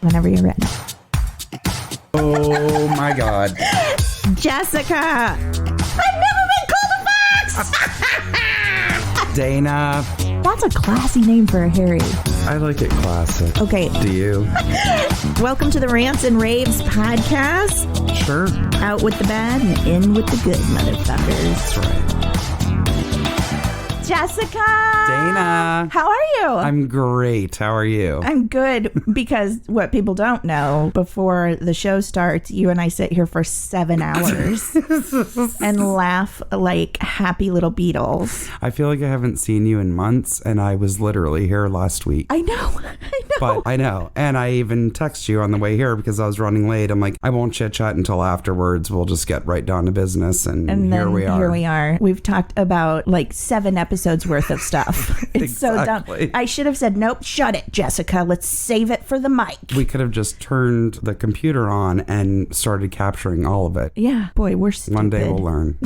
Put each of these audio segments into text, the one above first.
Whenever you're ready. Oh my God. Jessica! I've never been called a fox! Dana. That's a classy name for a Harry. I like it classic. Okay. Do you? Welcome to the Rants and Raves podcast. Sure. Out with the bad and in with the good, motherfuckers. That's right. Jessica! Dana. How are you? I'm great. How are you? I'm good because what people don't know, before the show starts, you and I sit here for 7 hours and laugh like happy little beetles. I feel like I haven't seen you in months, and I was literally here last week. I know. But I know. And I even text you on the way here because I was running late. I'm like, I won't chit chat until afterwards. We'll just get right down to business. And here we are. Here we are. We've talked about like 7 episodes worth of stuff. It's Exactly. so dumb. I should have said, nope, shut it, Jessica. Let's save it for the mic. We could have just turned the computer on and started capturing all of it. Yeah. Boy, we're stupid. One day we'll learn.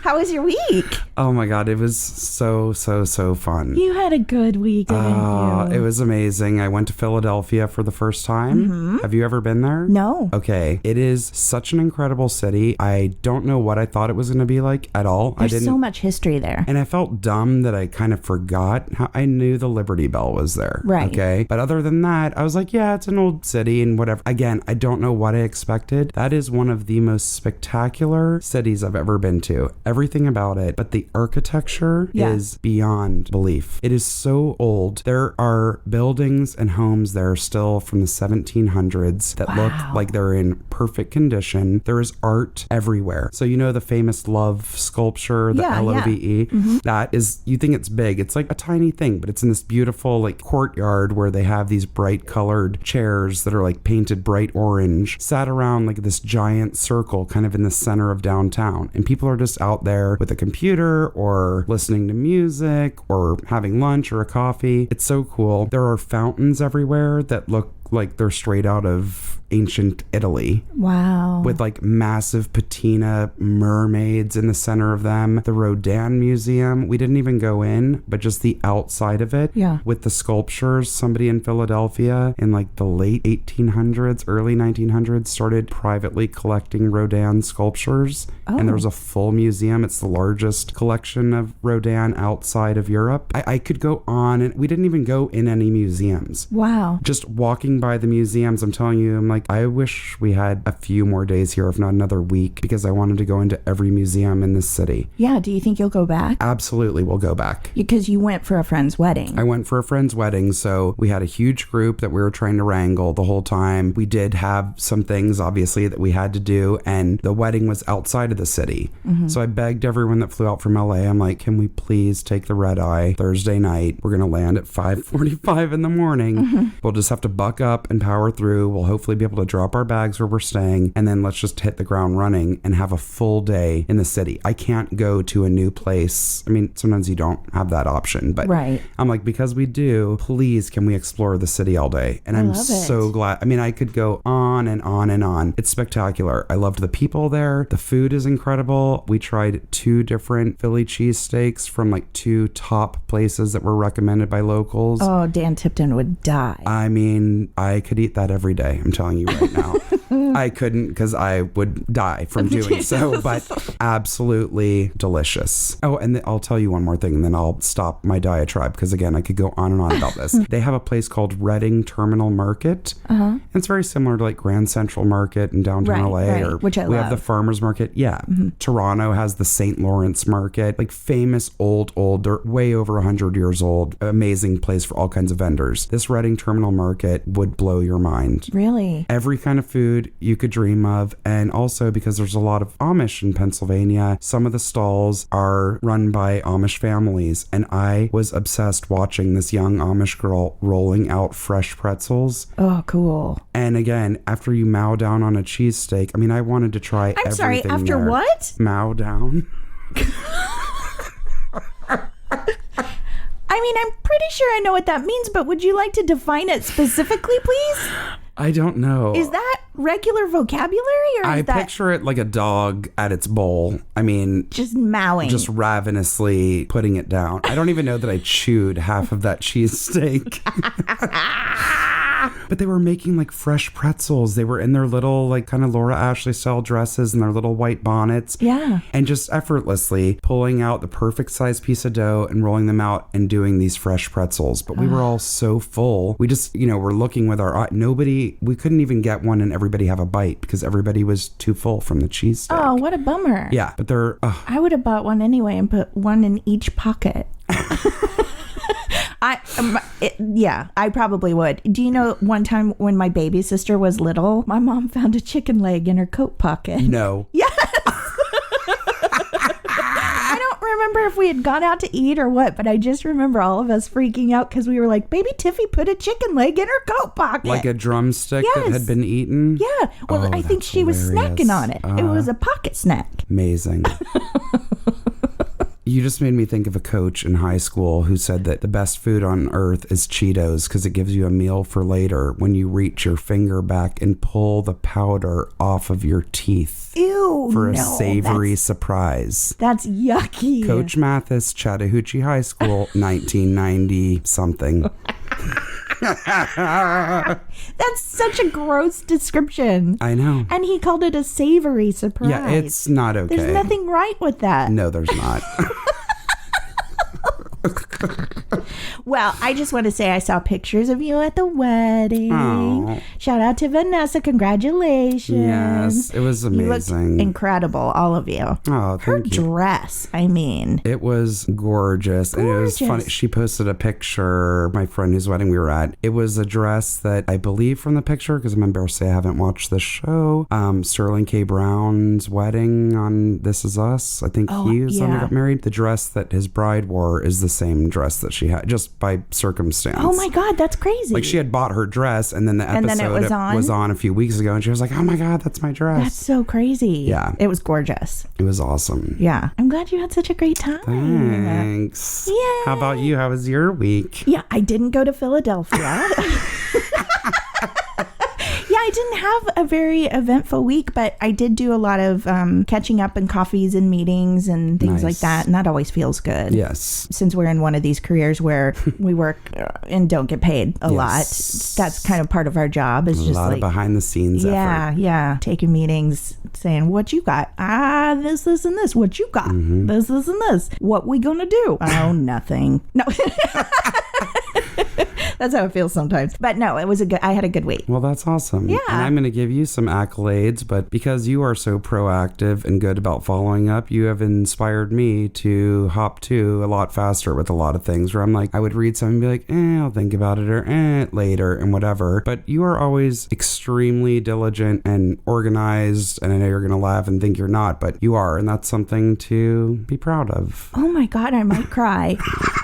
How was your week? Oh my God, it was so fun. You had a good week, didn't you? It was amazing. I went to Philadelphia for the first time. Mm-hmm. Have you ever been there? No. Okay. It is such an incredible city. I don't know what I thought it was going to be like at all. There's so much history there. And I felt dumb that I kind of forgot how I knew the Liberty Bell was there. Right. Okay. But other than that, I was like, yeah, it's an old city and whatever. Again, I don't know what I expected. That is one of the most spectacular cities I've ever been to. Everything about it, but the architecture is beyond belief. It is so old. There are buildings and homes there still from the 1700s that look like they're in perfect condition. There is art everywhere. So you know the famous love sculpture, the LOVE? Mm-hmm. That is, you think it's big. It's like a tiny thing, but it's in this beautiful like courtyard where they have these bright colored chairs that are like painted bright orange, sat around like this giant circle kind of in the center of downtown. And people are just out there with a computer or listening to music or having lunch or a coffee. It's so cool. There are fountains everywhere that look like they're straight out of ancient Italy. Wow. With like massive patina mermaids in the center of them. The Rodin Museum, we didn't even go in, but just the outside of it. Yeah. With the sculptures, somebody in Philadelphia in like the late 1800s, early 1900s started privately collecting Rodin sculptures. Oh. And there was a full museum. It's the largest collection of Rodin outside of Europe. I could go on, and we didn't even go in any museums. Wow. Just walking by the museums, I'm telling you, I'm like, I wish we had a few more days here, if not another week, because I wanted to go into every museum in this city. Yeah. Do you think you'll go back? Absolutely, we'll go back. Because you went for a friend's wedding. I went for a friend's wedding, so we had a huge group that we were trying to wrangle the whole time. We did have some things, obviously, that we had to do, and the wedding was outside of the city. Mm-hmm. So I begged everyone that flew out from LA, I'm like, can we please take the red eye Thursday night? We're going to land at 5:45 in the morning. Mm-hmm. We'll just have to buck up and power through. We'll hopefully be able to drop our bags where we're staying, and then let's just hit the ground running and have a full day in the city. I can't go to a new place. I mean, sometimes you don't have that option, but right. I'm like, because we do, please can we explore the city all day? And I'm so glad. I mean, I could go on and on and on. It's spectacular. I loved the people there. The food is incredible. We tried 2 different Philly cheesesteaks from like 2 top places that were recommended by locals. Oh, Dan Tipton would die. I mean, I could eat that every day. I'm telling you right now. I couldn't because I would die from doing so, but absolutely delicious. Oh, and I'll tell you one more thing, and then I'll stop my diatribe, because again, I could go on and on about this. They have a place called Reading Terminal Market. Uh-huh. It's very similar to like Grand Central Market in downtown LA. Or which I love. We have the Farmers Market. Yeah. Mm-hmm. Toronto has the St. Lawrence Market, like famous old, they're way over 100 years old. Amazing place for all kinds of vendors. This Reading Terminal Market would blow your mind. Really? Every kind of food you could dream of. And also because there's a lot of Amish in Pennsylvania, some of the stalls are run by Amish families. And I was obsessed watching this young Amish girl rolling out fresh pretzels. Oh, cool. And again, after you mow down on a cheesesteak, I mean, I wanted to try everything. I'm sorry, after there. What? Mow down. I mean, I'm pretty sure I know what that means, but would you like to define it specifically, please? I don't know. Is that regular vocabulary, or is I that picture it like a dog at its bowl. I mean, just mowing? just ravenously putting it down. I don't even know that I chewed half of that cheesesteak. But they were making like fresh pretzels. They were in their little like kind of Laura Ashley style dresses and their little white bonnets. Yeah. And just effortlessly pulling out the perfect size piece of dough and rolling them out and doing these fresh pretzels. But we were all so full. We just, we're looking with our eye. We couldn't even get one and everybody have a bite because everybody was too full from the cheesesteak. Oh, what a bummer. Yeah, but they're... I would have bought one anyway and put one in each pocket. I probably would. Do you know one time when my baby sister was little, my mom found a chicken leg in her coat pocket? No. Yes. I don't remember if we had gone out to eat or what, but I just remember all of us freaking out because we were like, baby Tiffy put a chicken leg in her coat pocket. Like a drumstick that had been eaten? Yeah. Well, I think she was snacking on it. It was a pocket snack. Amazing. You just made me think of a coach in high school who said that the best food on earth is Cheetos because it gives you a meal for later when you reach your finger back and pull the powder off of your teeth. Ew, for a savory surprise. That's yucky. Coach Mathis, Chattahoochee High School, 1990 something. That's such a gross description. I know. And he called it a savory surprise. Yeah, it's not okay. There's nothing right with that. No, there's not. Well, I just want to say I saw pictures of you at the wedding. Oh. Shout out to Vanessa. Congratulations. Yes, it was amazing. You looked incredible, all of you. Oh, thank Her you. dress, I mean. It was gorgeous. And it was funny. She posted a picture, my friend whose wedding we were at. It was a dress that I believe from the picture, because I'm embarrassed to say I haven't watched the show, Sterling K. Brown's wedding on This Is Us. I think he was the one who got married. The dress that his bride wore is the same dress that she had, just by circumstance. Oh my God, that's crazy. Like she had bought her dress and then the episode was on a few weeks ago and she was like, oh my God, that's my dress. That's so crazy. Yeah. It was gorgeous. It was awesome. Yeah. I'm glad you had such a great time. Thanks. Yay. How about you? How was your week? Yeah, I didn't go to Philadelphia. Yeah, I didn't have a very eventful week, but I did do a lot of catching up and coffees and meetings and things like that. And that always feels good. Yes. Since we're in one of these careers where we work and don't get paid a lot, that's kind of part of our job. Is just a lot of behind the scenes effort. Yeah. Taking meetings, saying, what you got? This, and this. What you got? This, and this. What we gonna do? Oh, nothing. No. That's how it feels sometimes. But no, I had a good week. Well, that's awesome. Yeah. And I'm going to give you some accolades, but because you are so proactive and good about following up, you have inspired me to hop to a lot faster with a lot of things where I'm like, I would read something and be like, I'll think about it or later and whatever. But you are always extremely diligent and organized. And I know you're going to laugh and think you're not, but you are. And that's something to be proud of. Oh my God, I might cry.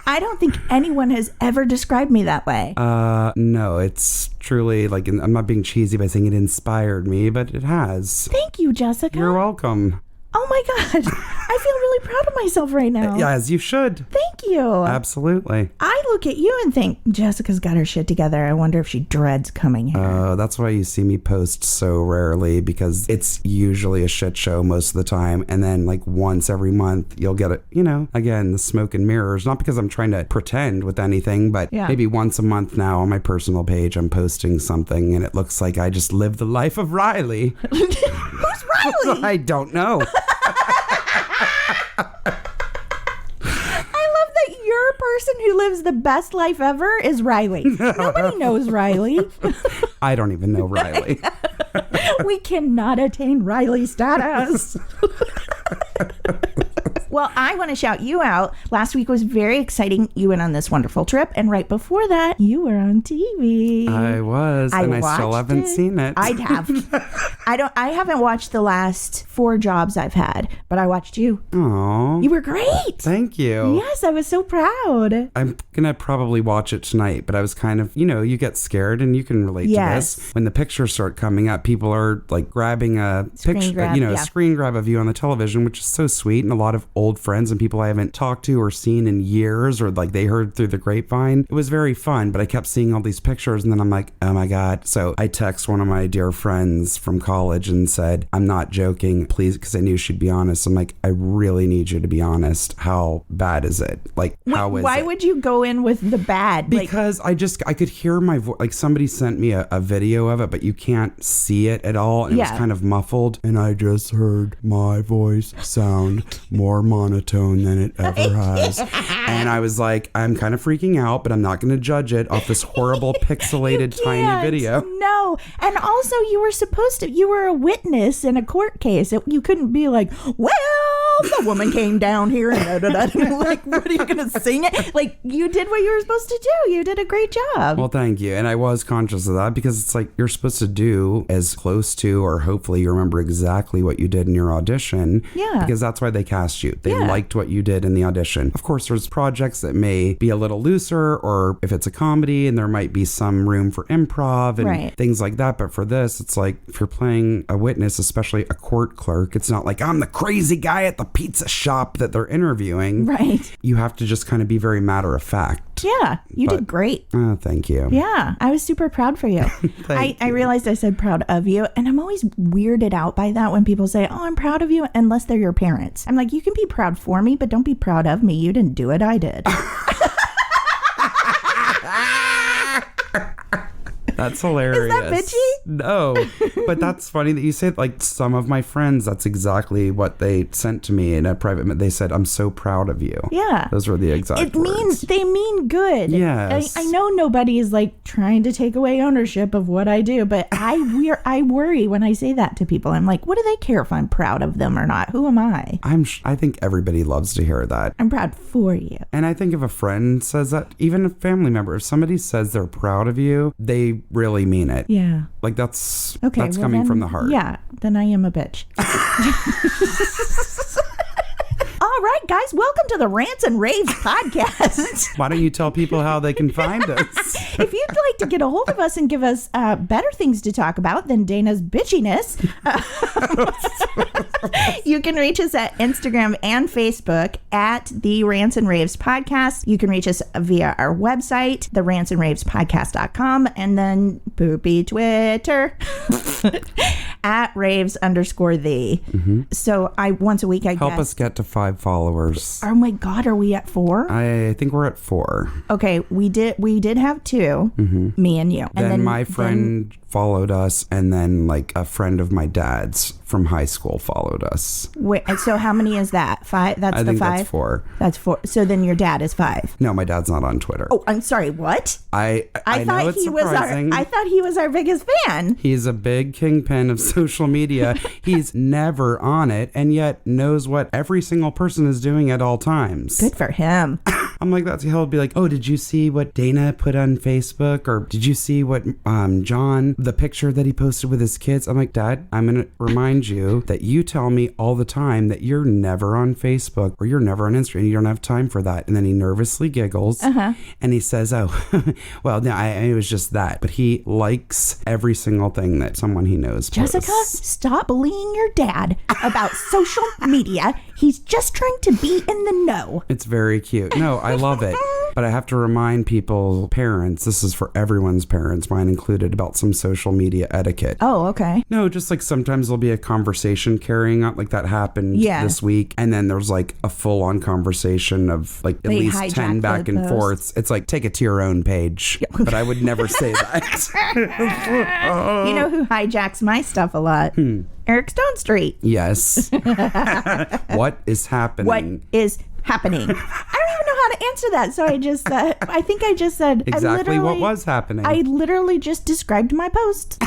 I don't think anyone has ever described me that way. No, it's truly like, I'm not being cheesy by saying it inspired me, but it has. Thank you, Jessica. You're welcome. Oh my God. I feel really proud of myself right now. Yeah, as you should. Thank you. Absolutely. I look at you and think, Jessica's got her shit together. I wonder if she dreads coming here. That's why you see me post so rarely, because it's usually a shit show most of the time. And then like once every month, you'll get it, again, the smoke and mirrors. Not because I'm trying to pretend with anything, but maybe once a month now on my personal page, I'm posting something and it looks like I just lived the life of Riley. Who's Riley? I don't know. Your person who lives the best life ever is Riley. Nobody knows Riley. I don't even know Riley. We cannot attain Riley status. Well, I want to shout you out. Last week was very exciting. You went on this wonderful trip, and right before that, you were on TV. I was, and I still haven't seen it. I have. I haven't watched the last 4 jobs I've had, but I watched you. Aww. You were great. Thank you. Yes, I was so proud. I'm gonna probably watch it tonight, but I was kind of, you get scared, and you can relate to this. When the pictures start coming up, people are like grabbing a picture, screen grab of you on the television, which is so sweet, and a lot of old old friends and people I haven't talked to or seen in years, or like they heard through the grapevine. It was very fun, but I kept seeing all these pictures and then I'm like, oh my God. So I text one of my dear friends from college and said, I'm not joking, please, because I knew she'd be honest. I'm like, I really need you to be honest. How bad is it? Like, how is it? Why would you go in with the bad? Because I could hear my voice. Like somebody sent me a video of it, but you can't see it at all. And it was kind of muffled. And I just heard my voice sound more monotone than it ever has. And I was like, I'm kind of freaking out, but I'm not going to judge it off this horrible pixelated tiny video. No. And also you were a witness in a court case. You couldn't be like, well, the woman came down here and like, what are you going to sing it? Like, you did what you were supposed to do. You did a great job. Well, thank you. And I was conscious of that because it's like you're supposed to do as close to, or hopefully you remember exactly what you did in your audition. Yeah. Because that's why they cast you. They liked what you did in the audition. Of course, there's projects that may be a little looser, or if it's a comedy and there might be some room for improv and things like that. But for this, it's like if you're playing a witness, especially a court clerk, it's not like I'm the crazy guy at the pizza shop that they're interviewing. Right. You have to just kind of be very matter of fact. Yeah, you did great. Oh, thank you. Yeah, I was super proud for you. I realized I said proud of you, and I'm always weirded out by that when people say, oh, I'm proud of you, unless they're your parents. I'm like, you can be proud for me, but don't be proud of me. You didn't do it, I did. That's hilarious. Is that bitchy? No, but that's funny that you say it. Like some of my friends, that's exactly what they sent to me in a private. They said, I'm so proud of you. Yeah. Those were the exact words. They mean good. Yes. I know nobody is like trying to take away ownership of what I do, but I worry when I say that to people. I'm like, what do they care if I'm proud of them or not? Who am I? I think everybody loves to hear that. I'm proud for you. And I think if a friend says that, even a family member, if somebody says they're proud of you, they really mean it. Yeah. Like that's coming then, from the heart. Yeah. Then I am a bitch. All right, guys, welcome to the Rants and Raves podcast. Why don't you tell people how they can find us? If you'd like to get a hold of us and give us better things to talk about than Dana's bitchiness, you can reach us at Instagram and Facebook at the Rants and Raves podcast. You can reach us via our website, therantsandravespodcast.com, and then poopy Twitter at raves_the. Mm-hmm. So once a week, I help guess. us get to 5 followers. Oh my God, are we at 4? I think we're at 4. Okay, we did have 2, me and you. Then my friend followed us, and then like a friend of my dad's from high school followed us. Wait, so how many is that? 5? That's I the think 5? That's 4. That's 4. So then your dad is 5. No, my dad's not on Twitter. Oh, I'm sorry. What? I know it's surprising. I thought he was our biggest fan. He's a big kingpin of social media. He's never on it, and yet knows what every single person is doing at all times. Good for him. I'm like, he'll be like, oh, did you see what Dana put on Facebook? Or did you see what John, the picture that he posted with his kids? I'm like, Dad, I'm going to remind you that you tell me all the time that you're never on Facebook or you're never on Instagram. You don't have time for that. And then he nervously giggles and he says, oh, well, no, it was just that. But he likes every single thing that someone he knows posts. Jessica, stop bullying your dad about social media. He's just trying to be in the know. It's very cute. No, I love it. But I have to remind people, parents, this is for everyone's parents, mine included, about some social media etiquette. Oh, okay. No, just like sometimes there'll be a conversation carrying on, like that happened this week. And then there's like a full-on conversation of like at least 10 back and forths. It's like, take it to your own page. But I would never say that. You know who hijacks my stuff a lot? Eric Stone Street. Yes. What is happening? What is happening? I don't even know how to answer that. So I just, I think I just said exactly what was happening. I literally just described my post.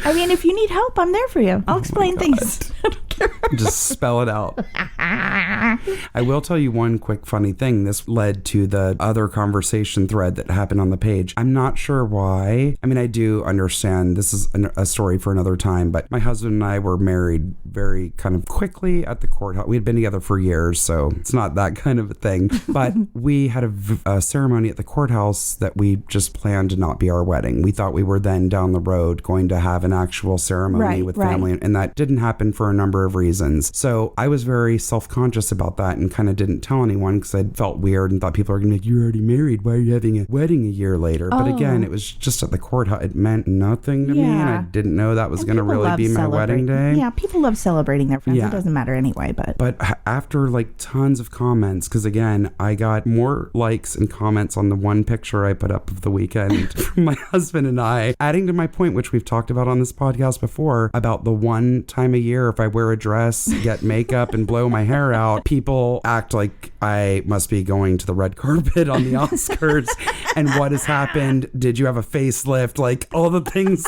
I mean, if you need help, I'm there for you. I'll explain things. I don't care. Just spell it out. I will tell you one quick funny thing. This led to the other conversation thread that happened on the page. I'm not sure why. I mean, I do understand this is a story for another time, but my husband and I were married very kind of quickly at the courthouse. We had been together for years, so it's not that kind of a thing. But we had a ceremony at the courthouse that we just planned to not be our wedding. We thought we were then down the road going to have an actual ceremony with family, and that didn't happen for a number of of reasons. So I was very self-conscious about that and kind of didn't tell anyone because I felt weird and thought people were going to be like, you're already married. Why are you having a wedding a year later? But again, it was just at the courthouse. It meant nothing to me, and I didn't know that was going to really be my wedding day. Yeah, people love celebrating their friends. It doesn't matter anyway. But after like tons of comments, because again, I got more likes and comments on the one picture I put up of the weekend from my husband and I, adding to my point, which we've talked about on this podcast before, about the one time a year if I wear a dress, get makeup, and blow my hair out, people act like I must be going to the red carpet on the Oscars. And what has happened? Did you have a facelift? Like all the things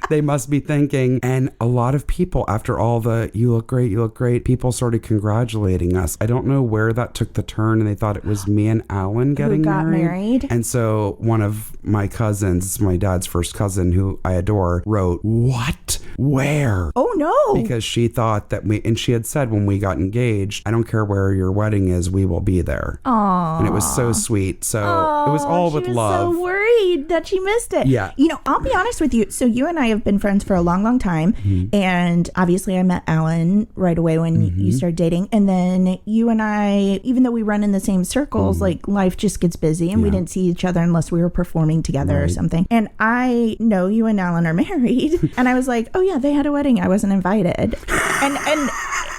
they must be thinking. And a lot of people, after all the you look great, people started congratulating us. I don't know where that took the turn, and they thought it was me and Alan getting married. And so one of my cousins, my dad's first cousin, who I adore, wrote, "What? Where?" Oh no. Because she thought that and she had said when we got engaged, "I don't care where your wedding is, we will be there." Aww. And it was so sweet. So it was all with love. So worried that she missed it. Yeah. You know, I'll be honest with you. So you and I have been friends for a long, long time. Mm-hmm. And obviously I met Alan right away when you started dating. And then you and I, even though we run in the same circles, like life just gets busy and we didn't see each other unless we were performing together or something. And I know you and Alan are married. And I was like, oh yeah, they had a wedding. I wasn't invited. And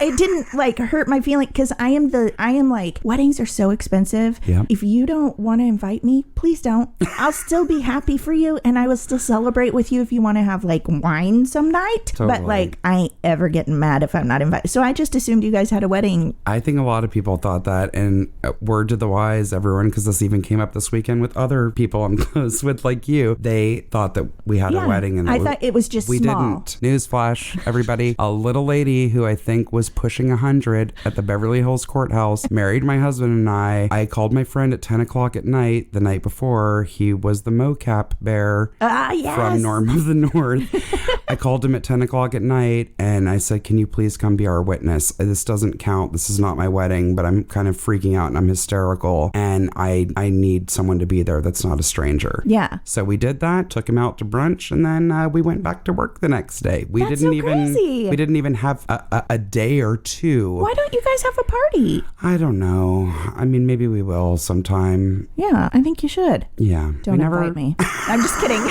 it didn't like hurt my feeling because I am like, weddings are so expensive. Yeah. If you don't want to invite me, please don't. I'll still be happy for you and I will still celebrate with you if you want to have like wine some night. Totally. But like, I ain't ever getting mad if I'm not invited. So I just assumed you guys had a wedding. I think a lot of people thought that, and word to the wise, everyone, because this even came up this weekend with other people I'm close with, like you. They thought that we had a wedding, and I thought it was just we small. Didn't. Newsflash, everybody. A little lady who I think was pushing 100 at the Beverly Hills courthouse married my husband and I. I called my friend at 10 o'clock at night the night before. He was the mocap bear from Norm of the North. I called him at 10 o'clock at night and I said, can you please come be our witness? This doesn't count. This is not my wedding, but I'm kind of freaking out and I'm hysterical and I need someone to be there that's not a stranger. Yeah. So we did that, took him out to brunch, and then we went back to work the next day. We That's so crazy. We didn't even have a day or two. Why don't you guys have a party? I don't know. I mean, maybe we will sometime. Yeah, I think you should. Yeah. Don't invite me. I'm just kidding.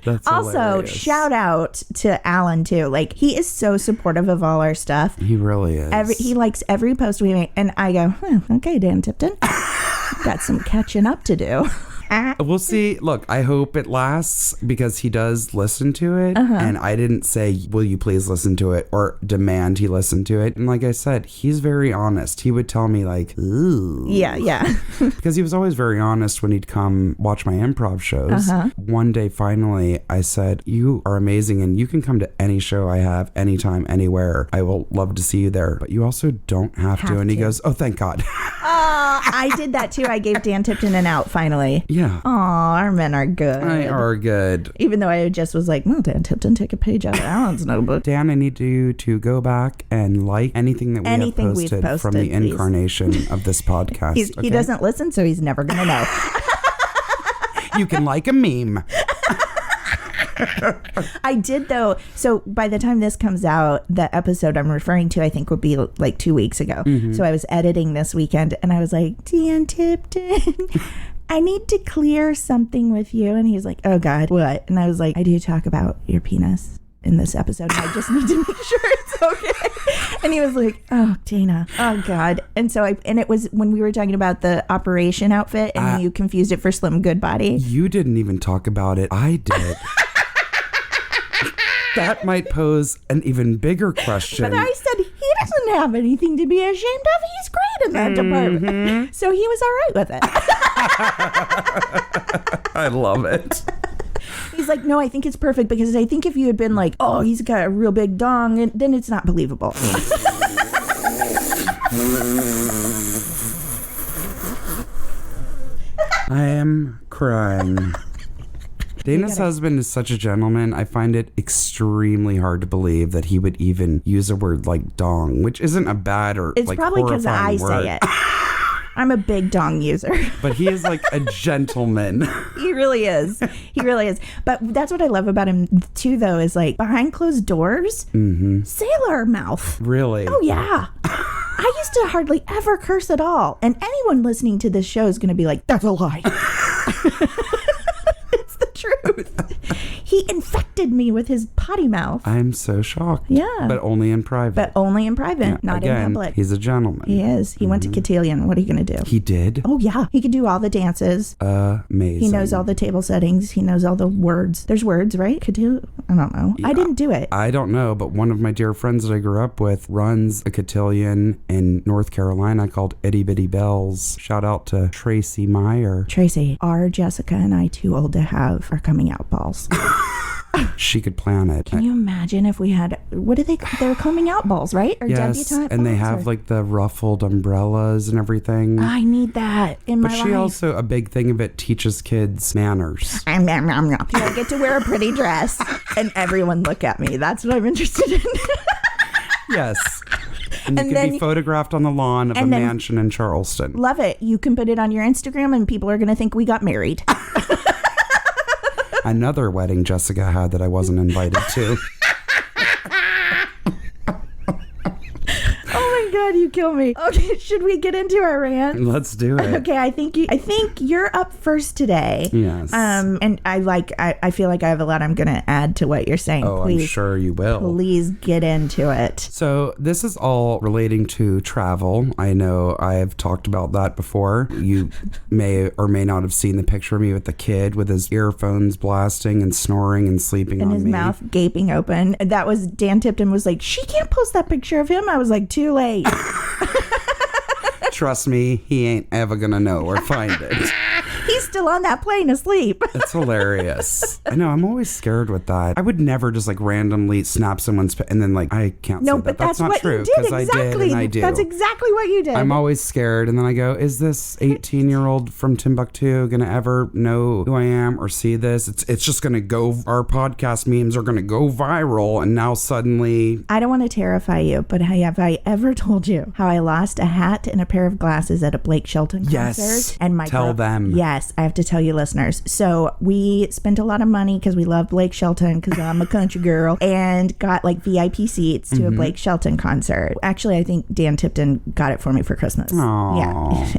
That's also, hilarious. shout out to Alan too. Like, he is so supportive of all our stuff. He really is. He likes every post we make, and I go, okay, Dan Tipton, got some catching up to do. We'll see. Look, I hope it lasts because he does listen to it. And I didn't say, will you please listen to it or demand he listen to it. And like I said, he's very honest. He would tell me like, ooh. Yeah. Because he was always very honest when he'd come watch my improv shows. One day, finally, I said, you are amazing and you can come to any show I have anytime, anywhere. I will love to see you there. But you also don't have to. And he goes, oh, thank God. I did that too. I gave Dan Tipton an out finally. Yeah. Aw, our men are good. They are good. Even though I just was like, well, Dan Tipton, take a page out of Alan's notebook. Dan, I need you to go back and like anything that we have posted from the incarnation of this podcast. He doesn't listen, so he's never going to know. You can like a meme. I did though. So by the time this comes out, the episode I'm referring to, I think would be like 2 weeks ago. So I was editing this weekend and I was like, Dan Tipton, I need to clear something with you. And he's like, oh God, what? And I was like, I do talk about your penis in this episode. And I just need to make sure it's okay. And he was like, oh, Dana, oh God. And so it was when we were talking about the operation outfit and you confused it for Slim Goodbody. You didn't even talk about it. I did. That might pose an even bigger question. But I said, he doesn't have anything to be ashamed of. He's great in that department. So he was all right with it. I love it. He's like, no, I think it's perfect because I think if you had been like, oh, he's got a real big dong, then it's not believable. I am crying. Dana's husband is such a gentleman. I find it extremely hard to believe that he would even use a word like dong, which isn't a bad or it's like probably because I say it. I'm a big dong user. But he is like a gentleman. He really is. He really is. But that's what I love about him too, though, is like behind closed doors, sailor mouth. Really? Oh, yeah. I used to hardly ever curse at all. And anyone listening to this show is going to be like, that's a lie. It's the truth. He infected me with his potty mouth. I'm so shocked. Yeah. But only in private. But only in private, not Again, in public. He's a gentleman. He is. He went to Cotillion. What are you going to do? He did? Oh, yeah. He could do all the dances. Amazing. He knows all the table settings. He knows all the words. There's words, right? Cotillion? I don't know. Yeah. I didn't do it. I don't know, but one of my dear friends that I grew up with runs a cotillion in North Carolina called Itty Bitty Bells. Shout out to Tracy Meyer. Tracy, are Jessica and I too old to have our coming out balls? She could plan it. Can you imagine if we had, what do they're coming out balls, right? Or Yes, debutante and they balls, have or- like the ruffled umbrellas and everything. I need that in But my she life. also, a big thing of it, teaches kids manners. I get to wear a pretty dress and everyone look at me. That's what I'm interested in. Yes. And you And could then- be photographed on the lawn of a and then- mansion in Charleston. Love it. You can put it on your Instagram and people are going to think we got married. Another wedding Jessica had that I wasn't invited to. Oh my God, you kill me. Okay, should we get into our rant? Let's do it. Okay, I think you're up first today. Yes. And I feel like I have a lot I'm gonna add to what you're saying. Oh, Please, I'm sure you will. please get into it. So this is all relating to travel. I know I have talked about that before. You may or may not have seen the picture of me with the kid with his earphones blasting and snoring and sleeping And on his me. mouth gaping open. That was Dan Tipton was like, she can't post that picture of him. I was like, too late. Trust me, he ain't ever gonna know or find it. He's still on that plane asleep. It's hilarious. I know, I'm always scared with that. I would never just like randomly snap someone's and then like, I can't No, say but that. that's not what true you did. because Exactly. I did and I do. That's exactly what you did. I'm always scared, and then I go, is this 18-year-old from Timbuktu gonna ever know who I am or see this? It's just gonna go, our podcast memes are gonna go viral, and now suddenly... I don't want to terrify you, but have I ever told you how I lost a hat and a pair of glasses at a Blake Shelton concert? Yes. And my Tell them. Yes, I have to tell you, listeners. So we spent a lot of money because we love Blake Shelton because I'm a country girl and got like VIP seats to a Blake Shelton concert. Actually, I think Dan Tipton got it for me for Christmas. Aww.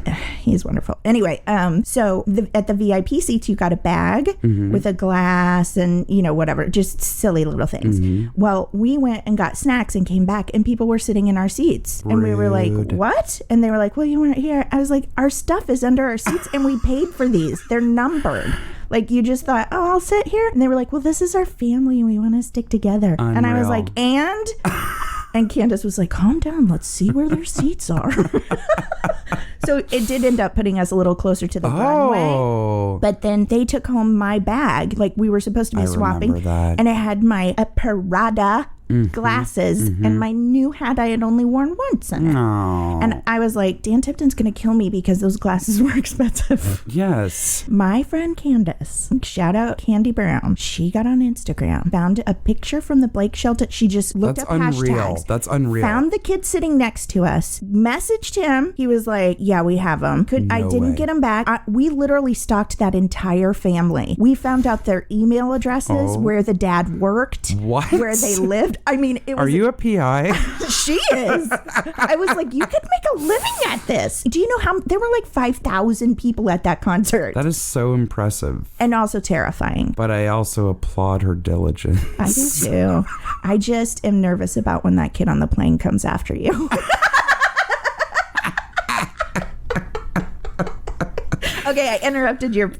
Yeah, he's wonderful. Anyway, so at the VIP seats, you got a bag with a glass and, whatever, just silly little things. Well, we went and got snacks and came back and people were sitting in our seats. And we were like, Rude. what? And they were like, well, you weren't here. I was like, our stuff is under our seats and we paid for these. They're numbered. Like, you just thought, oh, I'll sit here. And they were like, well, this is our family and we want to stick together. Unreal. And I was like, and? And Candace was like, calm down. Let's see where their seats are. So it did end up putting us a little closer to the runway. Oh. But then they took home my bag. Like, we were supposed to be I swapping. remember that. And it had my Parada glasses and my new hat I had only worn once in it. Oh. And I was like, Dan Tipton's going to kill me because those glasses were expensive. Yes. My friend Candace, shout out Candy Brown, she got on Instagram, found a picture from the Blake Shelton. She just looked That's up unreal. hashtags. That's unreal. Found the kid sitting next to us, messaged him. He was like, yeah, we have him. I No didn't way. get him back. We literally stalked that entire family. We found out their email addresses, where the dad worked, What? where they lived. I mean, it was Are you a PI? she is. I was like, you could make a living at this. Do you know how there were like 5,000 people at that concert? That is so impressive. And also terrifying. But I also applaud her diligence. I do too. I just am nervous about when that kid on the plane comes after you. Okay, I interrupted your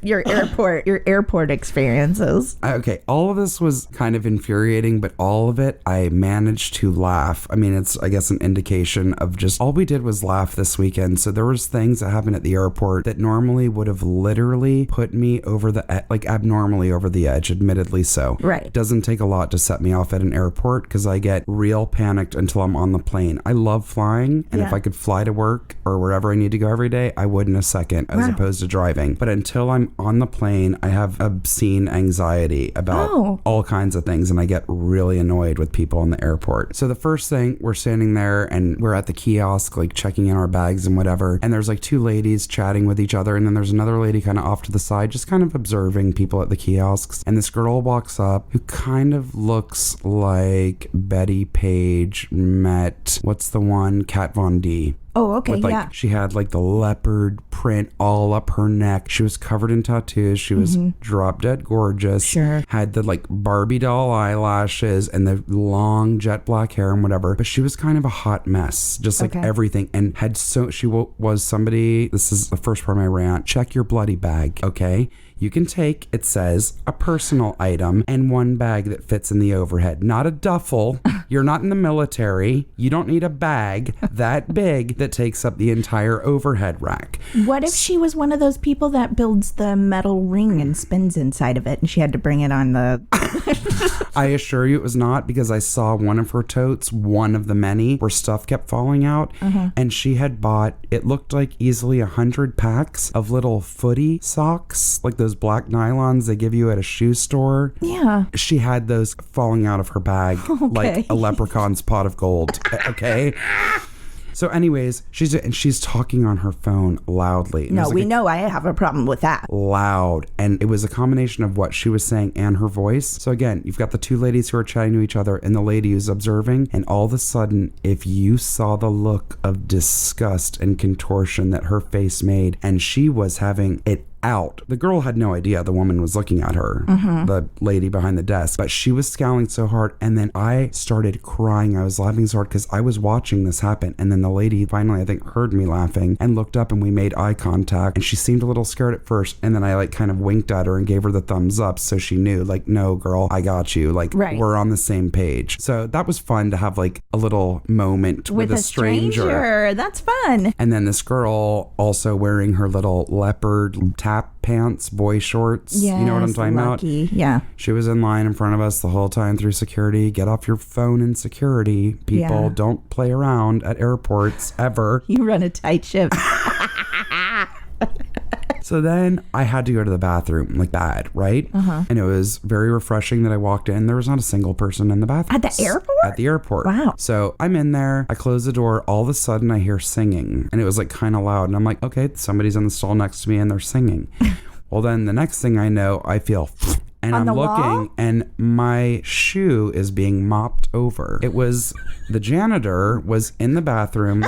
airport experiences. Okay, all of this was kind of infuriating, but all of it, I managed to laugh. I mean, it's, I guess, an indication of just all we did was laugh this weekend. So there was things that happened at the airport that normally would have literally put me over the, like abnormally over the edge, admittedly so. Right. It doesn't take a lot to set me off at an airport because I get real panicked until I'm on the plane. I love flying, and if Yeah. I could fly to work or wherever I need to go every day, I would in a second, as opposed to driving. driving. But until I'm on the plane, I have obscene anxiety about all kinds of things. And I get really annoyed with people in the airport. So the first thing, we're standing there and we're at the kiosk, like checking in our bags and whatever. And there's like two ladies chatting with each other. And then there's another lady kind of off to the side, just kind of observing people at the kiosks. And this girl walks up who kind of looks like Betty Page met, what's the one? Kat Von D. Oh, okay, with, like, yeah. She had like the leopard print all up her neck. She was covered in tattoos. She was drop dead gorgeous. Sure. Had the like Barbie doll eyelashes and the long jet black hair and whatever. But she was kind of a hot mess, just like everything. And had she was somebody, this is the first part of my rant, check your bloody bag, okay? You can take, it says, a personal item and one bag that fits in the overhead. Not a duffel. You're not in the military. You don't need a bag that big that takes up the entire overhead rack. What if she was one of those people that builds the metal ring and spins inside of it and she had to bring it on the... I assure you it was not, because I saw one of her totes, one of the many, where stuff kept falling out. And she had bought, it looked like easily 100 packs of little footy socks, like those black nylons they give you at a shoe store. Yeah. She had those falling out of her bag like a leprechaun's pot of gold. Okay. So anyways, she's talking on her phone loudly. No, we know I have a problem with that. Loud. And it was a combination of what she was saying and her voice. So again, you've got the two ladies who are chatting to each other and the lady who's observing. And all of a sudden, if you saw the look of disgust and contortion that her face made, and she was having it out. The girl had no idea the woman was looking at her, the lady behind the desk, but she was scowling so hard. And then I started crying. I was laughing so hard because I was watching this happen. And then the lady finally, I think, heard me laughing and looked up and we made eye contact. And she seemed a little scared at first. And then I like kind of winked at her and gave her the thumbs up. So she knew, like, no, girl, I got you. Like, we're on the same page. So that was fun to have like a little moment with a stranger. That's fun. And then this girl also wearing her little leopard tap pants, boy shorts. Yes, you know what I'm talking about? Yeah. She was in line in front of us the whole time through security. Get off your phone in security. People don't play around at airports ever. You run a tight ship. So then I had to go to the bathroom, like bad, right? And it was very refreshing that I walked in. There was not a single person in the bathroom. At the airport? At the airport. Wow. So I'm in there. I close the door. All of a sudden I hear singing. And it was like kind of loud. And I'm like, okay, somebody's in the stall next to me and they're singing. Well, then the next thing I know, I feel... And I'm looking and my shoe is being mopped over. It was, the janitor was in the bathroom,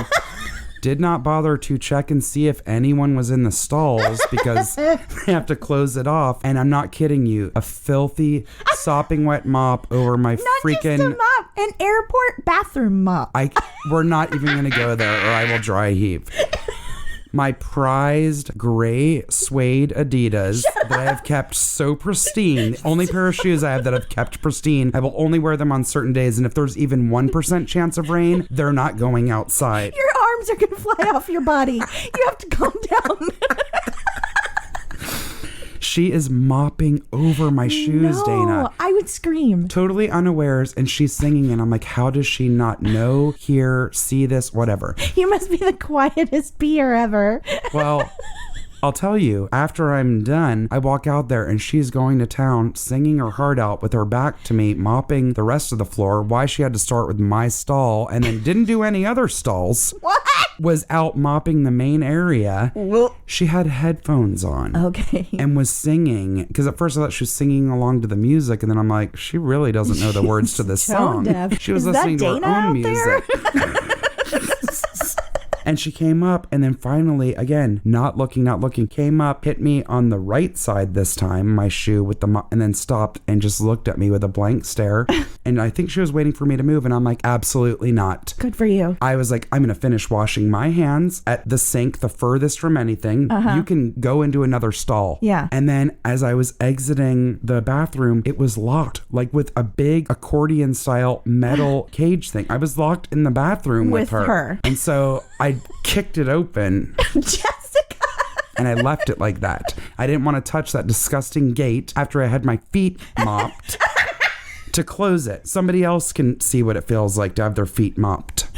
did not bother to check and see if anyone was in the stalls because they have to close it off. And I'm not kidding you, a filthy, sopping wet mop over my freaking... Not just a mop, an airport bathroom mop. We're not even going to go there or I will dry heave. My prized gray suede Adidas that I have kept so pristine. The only pair of shoes I have that I've kept pristine. I will only wear them on certain days. And if there's even 1% chance of rain, they're not going outside. Your arms are going to fly off your body. You have to calm down. She is mopping over my shoes, Dana. I would scream. Totally unawares, and she's singing, and I'm like, how does she not know, hear, see this, whatever? You must be the quietest beer ever. Well... I'll tell you, after I'm done, I walk out there and she's going to town, singing her heart out with her back to me, mopping the rest of the floor. Why she had to start with my stall and then didn't do any other stalls. What? Was out mopping the main area. She had headphones on. Okay. And was singing. Because at first I thought she was singing along to the music. And then I'm like, she really doesn't know the words to this song. Deaf. She was listening to her own music. And she came up and then finally, again, not looking, came up, hit me on the right side this time, my shoe with the and then stopped and just looked at me with a blank stare. And I think she was waiting for me to move. And I'm like, absolutely not. Good for you. I was like, I'm going to finish washing my hands at the sink, the furthest from anything. You can go into another stall. Yeah. And then as I was exiting the bathroom, it was locked, like with a big accordion style metal cage thing. I was locked in the bathroom with her. And so I kicked it open. Jessica! And I left it like that. I didn't want to touch that disgusting gate after I had my feet mopped to close it. Somebody else can see what it feels like to have their feet mopped.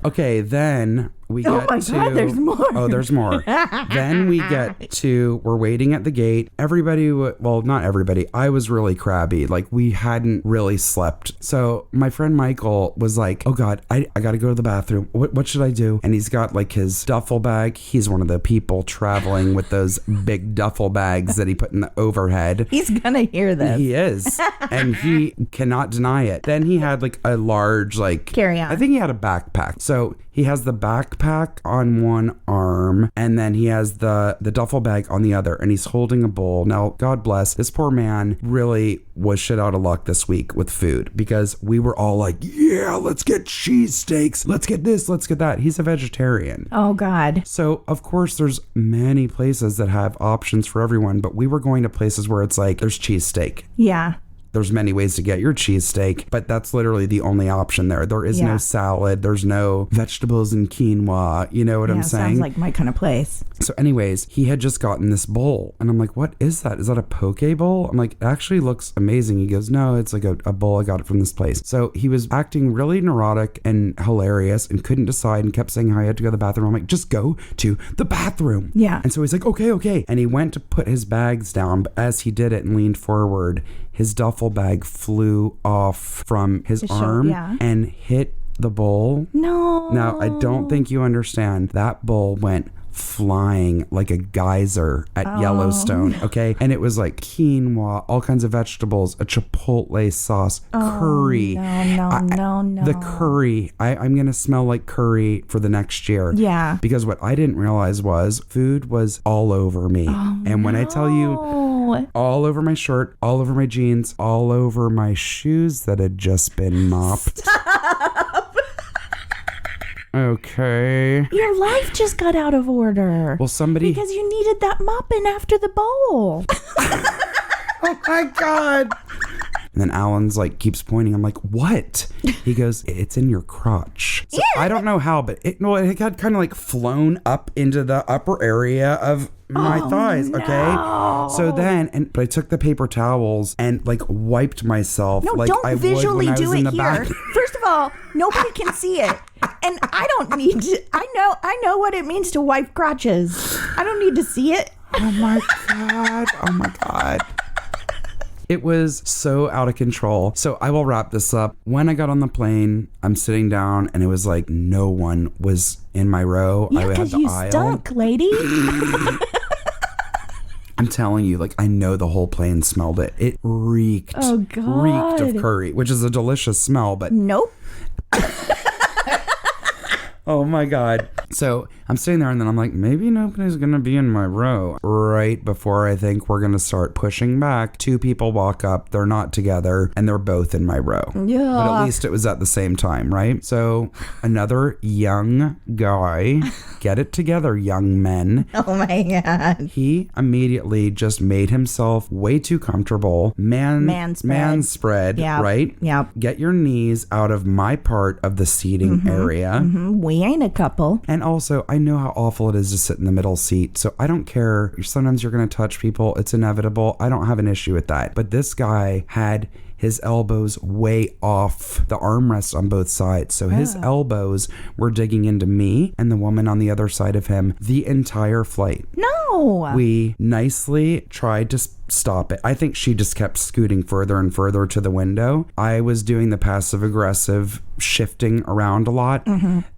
Okay, then We Oh get my to, God, there's more. Oh, there's more. Then we get to, we're waiting at the gate. Everybody, well, not everybody. I was really crabby. Like, we hadn't really slept. So my friend Michael was like, oh God, I got to go to the bathroom. What should I do? And he's got like his duffel bag. He's one of the people traveling with those big duffel bags that he put in the overhead. He's gonna hear this. He is. And he cannot deny it. Then he had like a large, like, carry-on. I think he had a backpack. So he has the backpack on one arm, and then he has the duffel bag on the other, and he's holding a bowl. Now, God bless, this poor man really was shit out of luck this week with food, because we were all like, yeah, let's get cheesesteaks. Let's get this, let's get that. He's a vegetarian. Oh God. So, of course, there's many places that have options for everyone, but we were going to places where it's like, there's cheesesteak. Yeah. There's many ways to get your cheesesteak, but that's literally the only option there. There is no salad. There's no vegetables and quinoa. You know what I'm saying? Sounds like my kind of place. So anyways, he had just gotten this bowl, and I'm like, what is that? Is that a poke bowl? I'm like, it actually looks amazing. He goes, no, it's like a bowl. I got it from this place. So he was acting really neurotic and hilarious and couldn't decide and kept saying how he had to go to the bathroom. I'm like, just go to the bathroom. Yeah. And so he's like, okay. And he went to put his bags down, but as he did it and leaned forward, his duffel bag flew off from his arm and hit the bowl. No. Now, I don't think you understand. That bowl went flying like a geyser at Yellowstone, okay? And it was like quinoa, all kinds of vegetables, a chipotle sauce, curry. No. The curry. I'm going to smell like curry for the next year. Yeah. Because what I didn't realize was food was all over me. And when I tell you, all over my shirt, all over my jeans, all over my shoes that had just been mopped. Stop. Okay. Your life just got out of order. Well, somebody... Because you needed that mopping after the bowl. Oh my God. And then Alan's like, keeps pointing. I'm like, what? He goes, it's in your crotch. So I don't know how, but it had kind of like flown up into the upper area of my thighs. No. Okay. So then, but I took the paper towels and like wiped myself. No, like don't I visually would when do I was in it the here. back. First of all, nobody can see it. And I don't need to, I know what it means to wipe crotches. I don't need to see it. Oh my God. It was so out of control. So I will wrap this up. When I got on the plane, I'm sitting down and it was like no one was in my row. Yeah, I had because the you aisle. stunk, lady. I'm telling you, like, I know the whole plane smelled it. It reeked. Oh, God. Reeked of curry, which is a delicious smell, but... Nope. Oh my God. So I'm sitting there and then I'm like, maybe nobody's going to be in my row. Right before I think we're going to start pushing back, two people walk up. They're not together and they're both in my row. Yeah. But at least it was at the same time, right? So another young guy, get it together, young men. Oh my God. He immediately just made himself way too comfortable. Man spread, right? Yep. Get your knees out of my part of the seating area. We ain't a couple. And also, I know how awful it is to sit in the middle seat, so I don't care. Sometimes you're going to touch people. It's inevitable. I don't have an issue with that. But this guy had his elbows way off the armrest on both sides. So his elbows were digging into me and the woman on the other side of him the entire flight. No. We nicely tried to stop it. I think she just kept scooting further and further to the window. I was doing the passive aggressive shifting around a lot.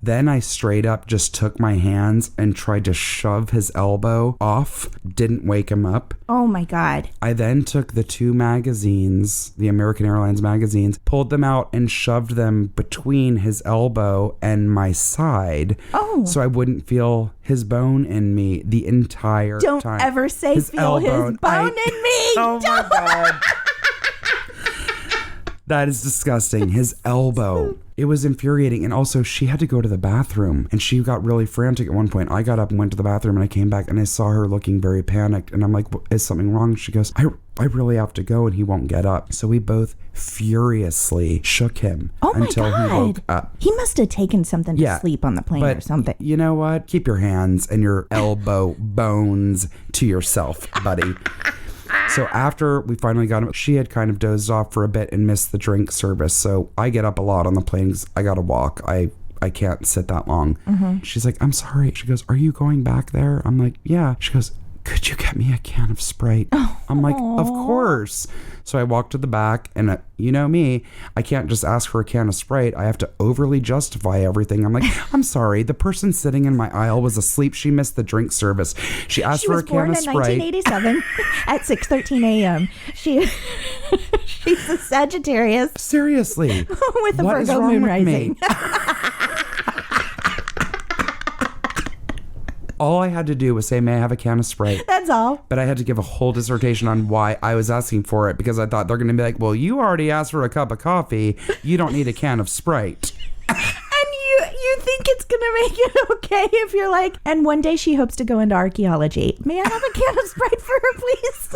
Then I straight up just took my hands and tried to shove his elbow off. Didn't wake him up. Oh my God. I then took the two magazines, the American Airlines magazines, pulled them out and shoved them between his elbow and my side. Oh. So I wouldn't feel his bone in me the entire time. Don't ever say feel his bone in me. Oh my God. That is disgusting. His elbow. It was infuriating. And also, she had to go to the bathroom. And she got really frantic at one point. I got up and went to the bathroom and I came back and I saw her looking very panicked. And I'm like, is something wrong? She goes, I really have to go. And he won't get up. So we both furiously shook him until he woke up. He must have taken something to sleep on the plane or something. You know what? Keep your hands and your elbow bones to yourself, buddy. So after we finally got him, she had kind of dozed off for a bit and missed the drink service. So I get up a lot on the plane because I got to walk. I I can't sit that long. She's like, I'm sorry. She goes, are you going back there? I'm like, yeah. She goes, could you get me a can of Sprite? I'm like, of course. So I walked to the back, and you know me, I can't just ask for a can of Sprite. I have to overly justify everything. I'm like, I'm sorry. The person sitting in my aisle was asleep. She missed the drink service. She asked for a can of Sprite. She was born in 1987 at 6:13 a.m. She's a Sagittarius. Seriously. With a what is Virgo wrong moon with rising. me? All I had to do was say, may I have a can of Sprite? That's all. But I had to give a whole dissertation on why I was asking for it, because I thought they're going to be like, well, you already asked for a cup of coffee. You don't need a can of Sprite. And you think it's going to make it okay if you're like, and one day she hopes to go into archaeology. May I have a can of Sprite for her, please?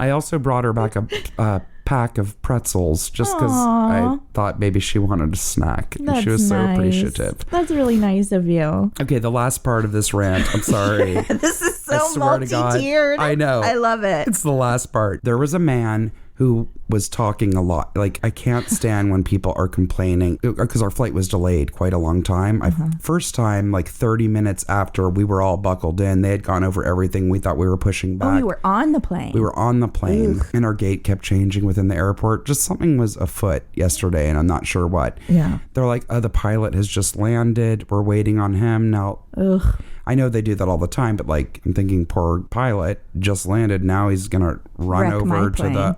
I also brought her back a pack of pretzels just because I thought maybe she wanted a snack. And she was so appreciative. That's really nice of you. Okay, the last part of this rant. I'm sorry. This is so multi-tiered. I know. I love it. It's the last part. There was a man who was talking a lot. Like, I can't stand when people are complaining, because our flight was delayed quite a long time. First time, like 30 minutes after we were all buckled in, they had gone over everything. We thought we were pushing back. Oh, you were on the plane. We were on the plane. And our gate kept changing within the airport. Just something was afoot yesterday, and I'm not sure what. Yeah. They're like, the pilot has just landed. We're waiting on him now. Ugh. I know they do that all the time, but like, I'm thinking, poor pilot just landed. Now he's gonna run Wreck over to the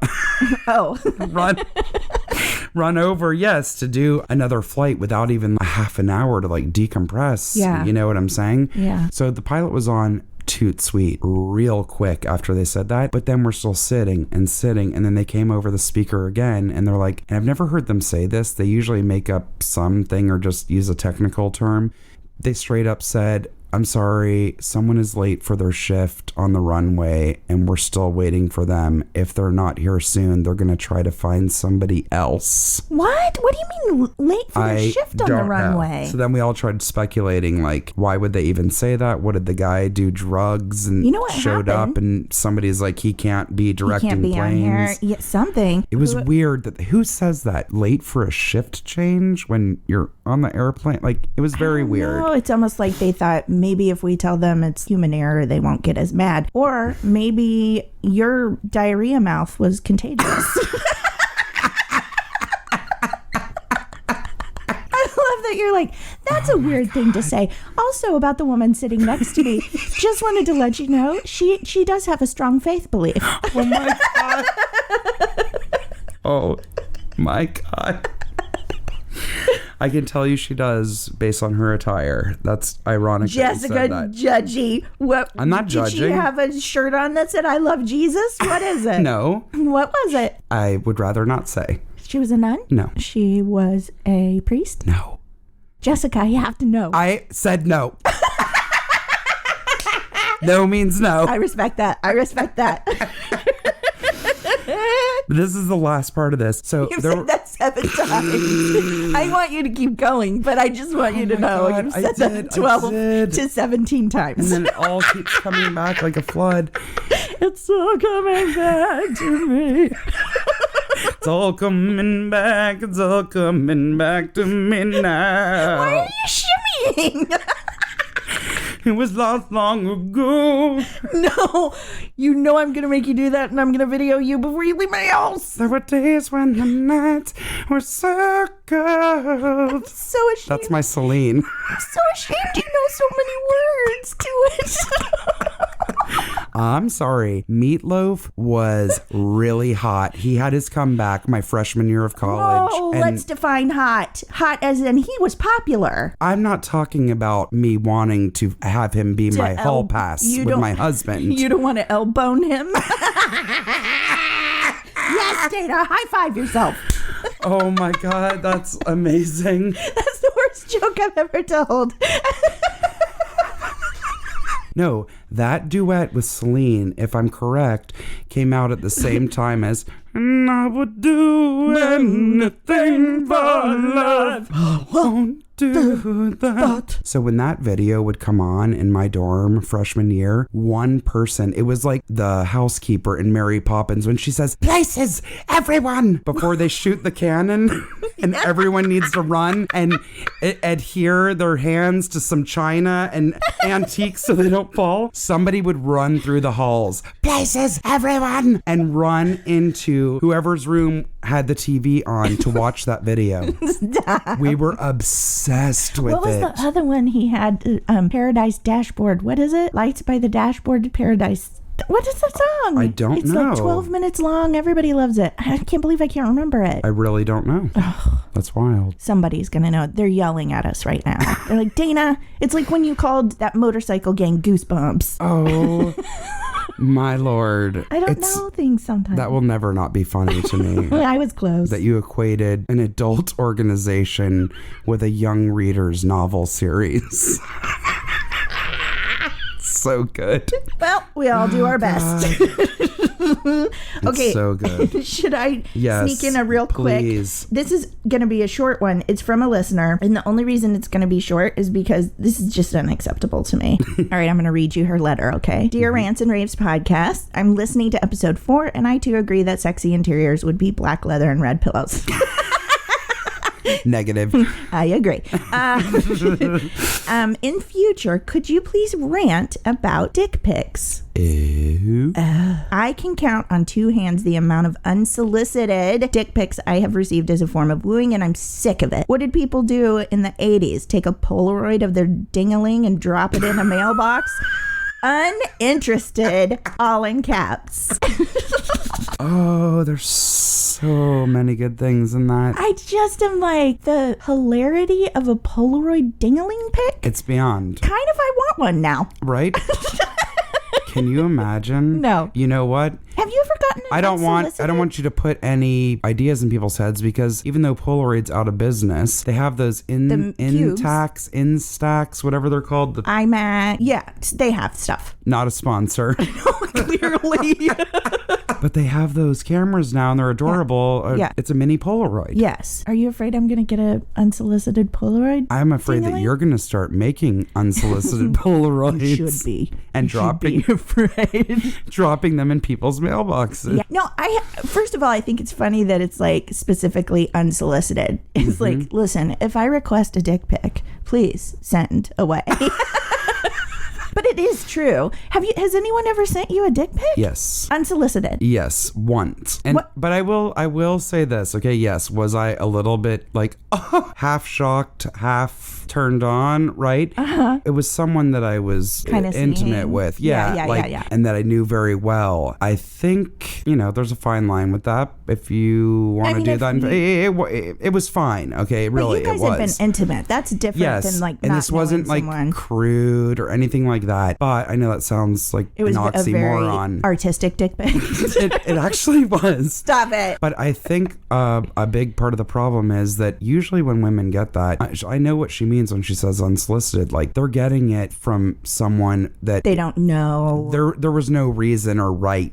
run over, yes, to do another flight without even a half an hour to like decompress. Yeah. You know what I'm saying? Yeah. So the pilot was on toot sweet real quick after they said that, but then we're still sitting, and then they came over the speaker again, and they're like, and I've never heard them say this, they usually make up something or just use a technical term. They straight up said, I'm sorry, someone is late for their shift on the runway, and we're still waiting for them. If they're not here soon, they're going to try to find somebody else. What? What do you mean late for their shift on the runway? So then we all tried speculating, like, why would they even say that? What did the guy do? Drugs? And you know what showed happened? up, and somebody's like, he can't be directing he can't be planes. On here. Yeah, something. It was weird that who says that? Late for a shift change when you're on the airplane? Like, it was very weird. No, it's almost like they thought maybe if we tell them it's human error, they won't get as mad. Or maybe your diarrhea mouth was contagious. I love that you're like, that's a weird thing to say. Also, about the woman sitting next to me, just wanted to let you know, she does have a strong faith belief. Oh my God. Oh my God. I can tell you she does based on her attire. That's ironic. Jessica judgy. What? I'm not judging. Did she have a shirt on that said "I love Jesus"? What is it? No. What was it? I would rather not say. She was a nun? No. She was a priest? No. Jessica, you have to know. I said no. No means no. I respect that. I respect that. This is the last part of this. So You've said that 7 times. I want you to keep going, but I just want you to know God, you've said that 12 to 17 times. And then it all keeps coming back like a flood. It's all coming back to me. It's all coming back. It's all coming back to me now. Why are you shimmying? It was lost long ago. No, you know I'm going to make you do that, and I'm going to video you before you leave my house. There were days when the nights were circles. I'm so ashamed. That's my Celine. I'm so ashamed you know so many words to it. I'm sorry. Meatloaf was really hot. He had his comeback my freshman year of college. Oh, and let's define hot. Hot as in he was popular. I'm not talking about me wanting to have him be my hall pass with my husband. You don't want to elbone him? Yes, Dana, high five yourself. Oh my God, that's amazing. That's the worst joke I've ever told. No, that duet with Celine, if I'm correct, came out at the same time as "And I would do anything for love. Won't do that. So when that video would come on in my dorm freshman year, one person, it was like the housekeeper in Mary Poppins when she says, "Places, everyone," before they shoot the cannon and everyone needs to run and adhere their hands to some china and antiques so they don't fall. Somebody would run through the halls, "Places, everyone," and run into whoever's room had the TV on to watch that video. Stop. We were obsessed with it. What was the other one he had? Paradise Dashboard. What is it? Lights by the Dashboard Paradise. What is the song? I don't it's know. It's like 12 minutes long. Everybody loves it. I can't believe I can't remember it. I really don't know. That's wild. Somebody's going to know. They're yelling at us right now. They're like, Dana, it's like when you called that motorcycle gang Goosebumps. Oh, my Lord. I don't know things sometimes. That will never not be funny to me. I was close. That you equated an adult organization with a young reader's novel series. So good. Well, we all do our best. Okay. So good. Should I sneak in a real please. quick? This is going to be a short one. It's from a listener. And the only reason it's going to be short is because this is just unacceptable to me. All right, I'm going to read you her letter, okay? Dear Rants and Raves podcast, I'm listening to episode 4, and I too agree that sexy interiors would be black leather and red pillows. Negative. I agree. In future, could you please rant about dick pics? Ew. I can count on 2 hands the amount of unsolicited dick pics I have received as a form of wooing, and I'm sick of it. What did people do in the 80s? Take a Polaroid of their ding-a-ling and drop it in a mailbox? Uninterested, all in caps. Oh, there's so many good things in that. I just am like, the hilarity of a Polaroid ding-a-ling pic? It's beyond. Kind of, I want one now. Right? Can you imagine? No. You know what? Have you ever gotten I don't want you to put any ideas in people's heads, because even though Polaroid's out of business, they have those Instax, whatever they're called. iMac. Yeah, they have stuff. Not a sponsor. Clearly. But they have those cameras now and they're adorable. Yeah. It's a mini Polaroid. Yes. Are you afraid I'm going to get an unsolicited Polaroid? I'm afraid that you're going to start making unsolicited Polaroids. You should be. And dropping them in people's mailboxes. Yeah. No, first of all, I think it's funny that it's like specifically unsolicited. It's like, listen, if I request a dick pic, please send away. But it is true. Has anyone ever sent you a dick pic? Yes. Unsolicited? Yes, once. But I will say this, okay? Yes, was I a little bit like half shocked, half turned on, right? It was someone that I was kind of intimate with. Yeah. And that I knew very well. I think, there's a fine line with that. If you want to do that, it was fine. Okay, really, it was. You guys have been intimate. That's different than like not and this wasn't like someone. Crude or anything like that. But I know that sounds like it was an oxymoron. A very artistic dick pic. it actually was. Stop it. But I think a big part of the problem is that usually when women get that, I know what she means when she says unsolicited. Like, they're getting it from someone that they don't know. There was no reason or right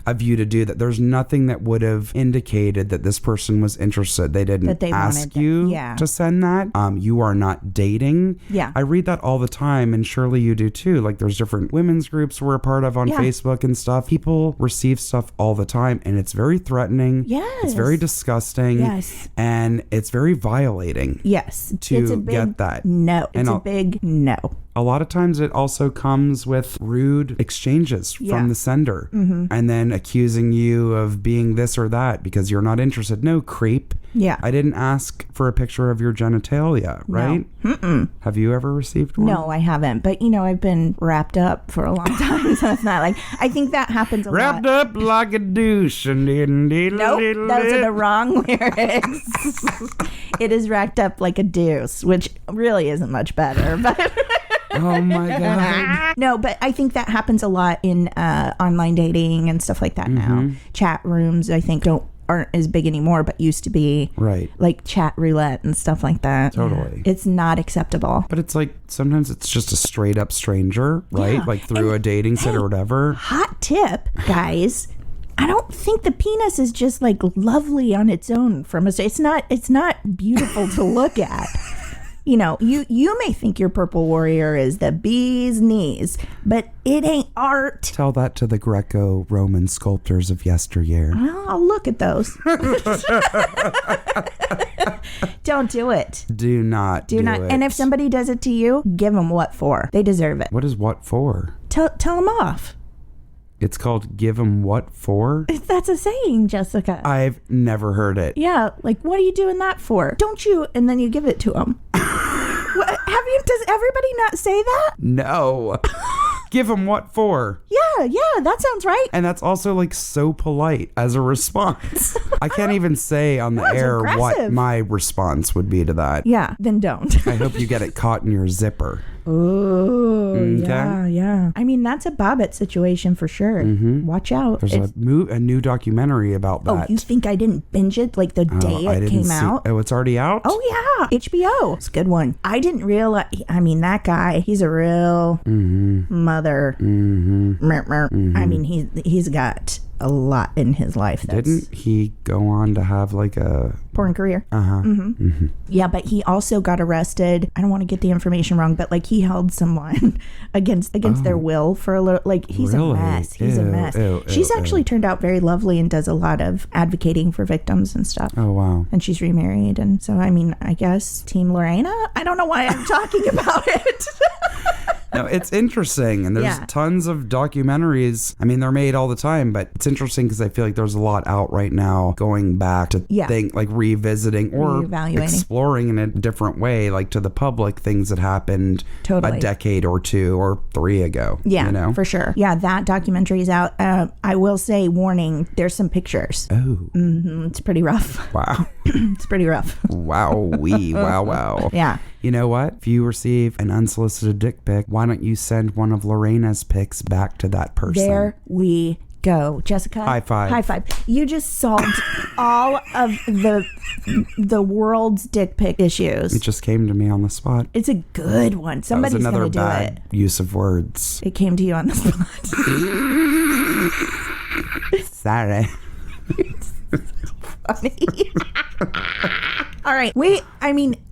of you to do that. There's nothing that would have indicated that this person was interested. They didn't ask you to send that. You are not dating. Yeah. I read that all the time, and surely you do too. Like, there's different women's groups we're a part of on Facebook and stuff. People receive stuff all the time, and it's very threatening. Yes. It's very disgusting. Yes. And it's very violating. Yes. To get that. No. It's a big no. A lot of times it also comes with rude exchanges from the sender, and then accusing you of being this or that because you're not interested. No, creep. Yeah. I didn't ask for a picture of your genitalia, right? No. Have you ever received one? No, I haven't. But, I've been wrapped up for a long time, so it's not like... I think that happens a lot. Wrapped up like a douche. Nope, those are the wrong lyrics. It is wrapped up like a deuce, which really isn't much better, but... Oh my God. No, but I think that happens a lot in online dating and stuff like that now. Chat rooms, I think, aren't as big anymore, but used to be. Right. Like chat roulette and stuff like that. Totally. It's not acceptable. But it's like, sometimes it's just a straight up stranger, right? Yeah. Like through a dating site or whatever. Hot tip, guys. I don't think the penis is just like lovely on its own it's not beautiful to look at. You know, you may think your purple warrior is the bee's knees, but it ain't art. Tell that to the Greco-Roman sculptors of yesteryear. Well, I'll look at those. Don't do it. Do not do it. And if somebody does it to you, give them what for. They deserve it. What is what for? Tell them off. It's called give them what for? That's a saying, Jessica. I've never heard it. Yeah, like, what are you doing that for? Don't you? And then you give it to them. Does everybody not say that? No. Give them what for? Yeah, that sounds right. And that's also like so polite as a response. I can't even say on the air aggressive. what my response would be to that. Yeah, then don't. I hope you get it caught in your zipper. Oh, yeah. I mean, that's a Bobbit situation for sure. Watch out. There's a new documentary about that. Oh, you think I didn't binge it like the day it came out? Oh, it's already out? Oh, yeah. HBO. It's a good one. I didn't realize, I mean, that guy, he's a real mother. I mean, he's got a lot in his life. Didn't he go on to have like a porn career? Yeah, but he also got arrested. I don't want to get the information wrong, but like he held someone against their will for a little. Like he's a mess. He's a mess. She's actually turned out very lovely and does a lot of advocating for victims and stuff. Oh wow! And she's remarried, and so I mean, I guess Team Lorena. I don't know why I'm talking about it. No, it's interesting, and there's tons of documentaries. I mean, they're made all the time, but it's interesting because I feel like there's a lot out right now going back to think like revisiting or exploring in a different way, like to the public, things that happened a decade or 2 or 3 ago. Yeah, you know? For sure. Yeah, that documentary is out. I will say, warning, there's some pictures. Oh. It's pretty rough. Wow. It's pretty rough. Wow. Yeah. You know what? If you receive an unsolicited dick pic, why don't you send one of Lorena's pics back to that person? There we go. Jessica. High five. You just solved all of the world's dick pic issues. It just came to me on the spot. It's a good one. Somebody's going to do it. Another bad use of words. It came to you on the spot. Sorry. Funny. All right.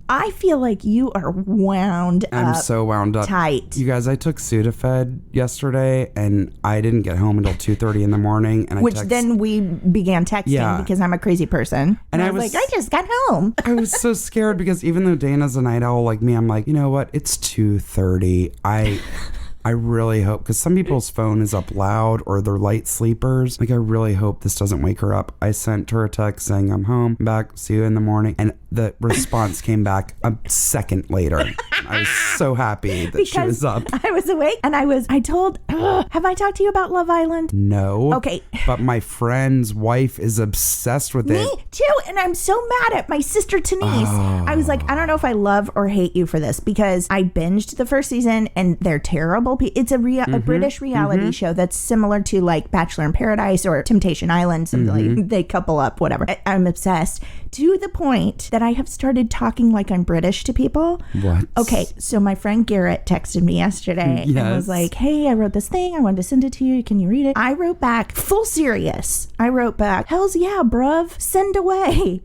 I feel like you are wound up. I'm so wound up. Tight. You guys, I took Sudafed yesterday and I didn't get home until 2:30 in the morning. And then we began texting because I'm a crazy person. And I was like, I just got home. I was so scared because even though Dana's a night owl like me, I'm like, you know what? It's 2:30. I really hope, because some people's phone is up loud or they're light sleepers. Like, I really hope this doesn't wake her up. I sent her a text saying, I'm home, I'm back, see you in the morning. And the response came back a second later. I was so happy that she was up. I was awake and I told, have I talked to you about Love Island? No. Okay. But my friend's wife is obsessed with it. Me too. And I'm so mad at my sister Denise. I was like, I don't know if I love or hate you for this, because I binged the first season and they're terrible. It's a British reality show that's similar to like Bachelor in Paradise or Temptation Island. Like they couple up, whatever. I'm obsessed to the point that I have started talking like I'm British to people. What? Okay, so my friend Garrett texted me yesterday and was like, hey, I wrote this thing. I wanted to send it to you. Can you read it? I wrote back, full serious. I wrote back, hells yeah, bruv. Send away.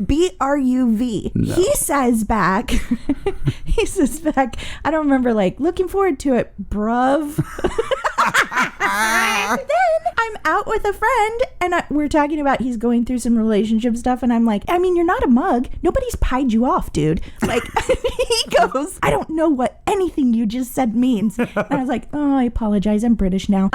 BRUV. No. He says back, I don't remember, like, looking forward to it, bruv. And then I'm out with a friend and we're talking about he's going through some relationship stuff, and I'm like, I mean, you're not a mug. Nobody's pied you off, dude. Like, he goes, I don't know what anything you just said means. And I was like, oh, I apologize. I'm British now.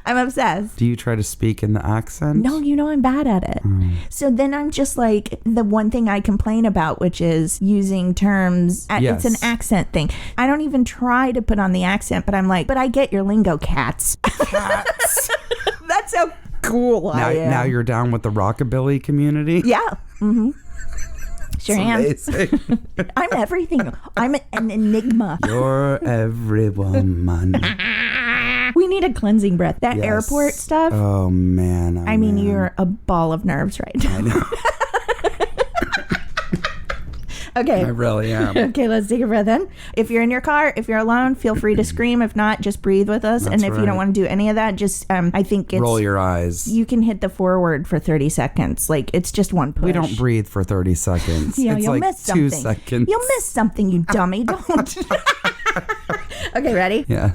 I'm obsessed. Do you try to speak in the accent? No, you know I'm bad at it. So then I'm just like, the one thing I complain about, which is using terms. It's an accent thing. I don't even try to put on the accent, but I'm like, but I get your lingo, cats. Cats. That's how cool I am. Now you're down with the rockabilly community? Yeah. Mm-hmm. Sure am. I'm everything. I'm an enigma. You're every woman. We need a cleansing breath. That airport stuff. Oh, man. I mean, you're a ball of nerves right now. I know. Okay. I really am. Okay, let's take a breath in. If you're in your car, if you're alone, feel free to scream. If not, just breathe with us. That's and if you right. don't want to do any of that, just I think it's roll your eyes. You can hit the forward for 30 seconds. Like it's just one push. We don't breathe for 30 seconds. Yeah, it's you'll like miss something. 2 seconds. You'll miss something, you dummy. Don't. Okay, ready? Yeah.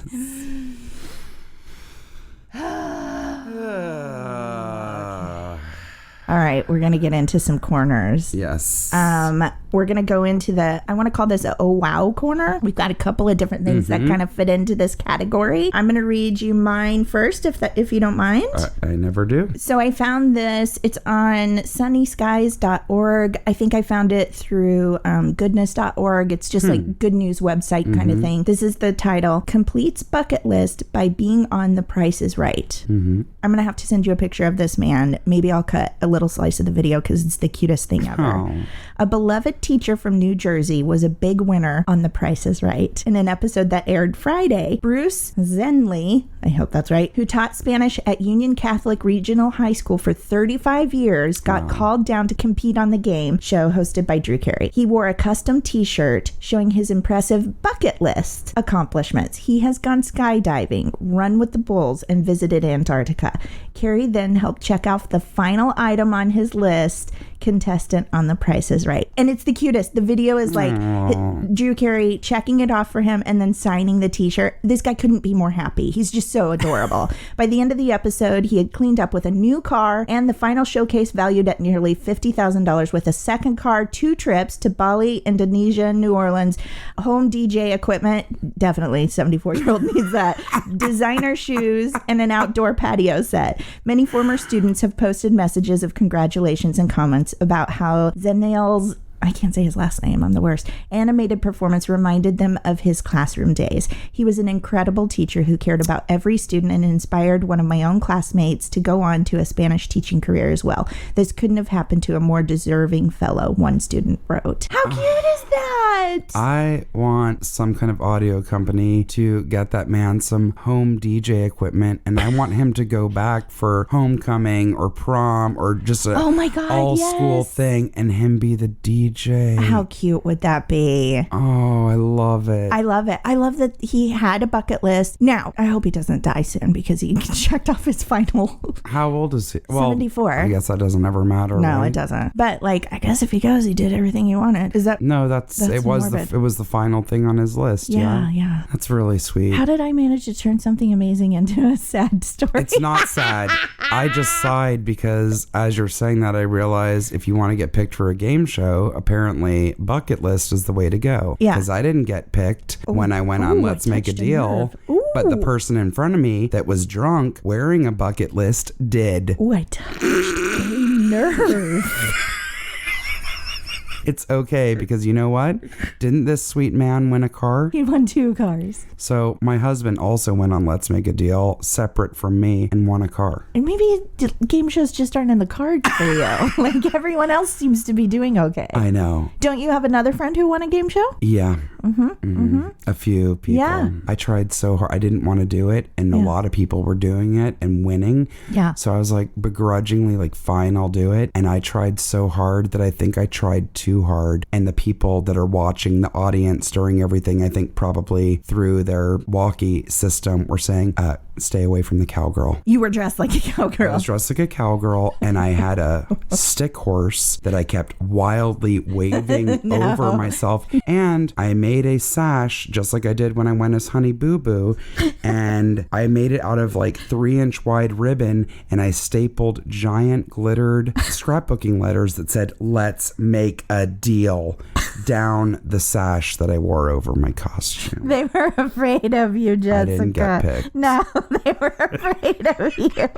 All right, we're going to get into some corners. Yes. We're going to go into I want to call this a oh wow corner. We've got a couple of different things that kind of fit into this category. I'm going to read you mine first, if you don't mind. I never do. So I found this. It's on sunnyskies.org. I think I found it through goodness.org. It's just like good news website kind of thing. This is the title, Completes Bucket List by Being on The Price is Right. I'm going to have to send you a picture of this man. Maybe I'll cut a little slice of the video because it's the cutest thing ever. Oh. A beloved teacher from New Jersey was a big winner on The Price is Right. In an episode that aired Friday, Bruce Zenley, I hope that's right, who taught Spanish at Union Catholic Regional High School for 35 years, got called down to compete on the game show hosted by Drew Carey. He wore a custom t-shirt showing his impressive bucket list accomplishments. He has gone skydiving, run with the bulls, and visited Antarctica. Carey then helped check off the final item on his list, contestant on The Price is Right. And it's the cutest. The video is like Drew Carey checking it off for him and then signing the t-shirt. This guy couldn't be more happy. He's just so adorable. By the end of the episode, he had cleaned up with a new car and the final showcase valued at nearly $50,000 with a second car, 2 trips to Bali, Indonesia, New Orleans, home DJ equipment. Definitely 74-year-old needs that. Designer shoes and an outdoor patio set. Many former students have posted messages of congratulations and comments about how Zenel's, I can't say his last name, I'm the worst, animated performance reminded them of his classroom days. He was an incredible teacher who cared about every student and inspired one of my own classmates to go on to a Spanish teaching career as well. This couldn't have happened to a more deserving fellow, one student wrote. How cute is that? I want some kind of audio company to get that man some home DJ equipment, and I want him to go back for homecoming or prom or just a all school thing, and him be the DJ. How cute would that be? Oh, I love it. I love it. I love that he had a bucket list. Now, I hope he doesn't die soon because he checked off his final. How old is he? 74. I guess that doesn't ever matter. No, right? It doesn't. But like, I guess if he goes, he did everything he wanted. Is that? No, it was the final thing on his list. Yeah. That's really sweet. How did I manage to turn something amazing into a sad story? It's not sad. I just sighed because as you're saying that, I realized if you want to get picked for a game show, apparently bucket list is the way to go. Yeah. Because I didn't get picked when I went on Let's Make a Deal. But the person in front of me that was drunk wearing a bucket list did. Ooh, I touched a nerve. It's okay because you know what? Didn't this sweet man win a car? He won 2 cars. So my husband also went on Let's Make a Deal separate from me and won a car. And maybe game shows just aren't in the cards for you. Like everyone else seems to be doing okay. I know. Don't you have another friend who won a game show? Yeah. A few people. Yeah. I tried so hard. I didn't want to do it. And a lot of people were doing it and winning. Yeah. So I was like begrudgingly like, fine, I'll do it. And I tried so hard that I think I tried too hard. And the people that are watching, the audience during everything, I think probably through their walkie system were saying, stay away from the cowgirl. You were dressed like a cowgirl. I was dressed like a cowgirl, and I had a stick horse that I kept wildly waving over myself. And I made a sash just like I did when I went as Honey Boo Boo. And I made it out of like 3-inch wide ribbon, and I stapled giant glittered scrapbooking letters that said, "Let's make a deal," down the sash that I wore over my costume. They were afraid of you, Jessica. I didn't get picked. No, they were afraid of you.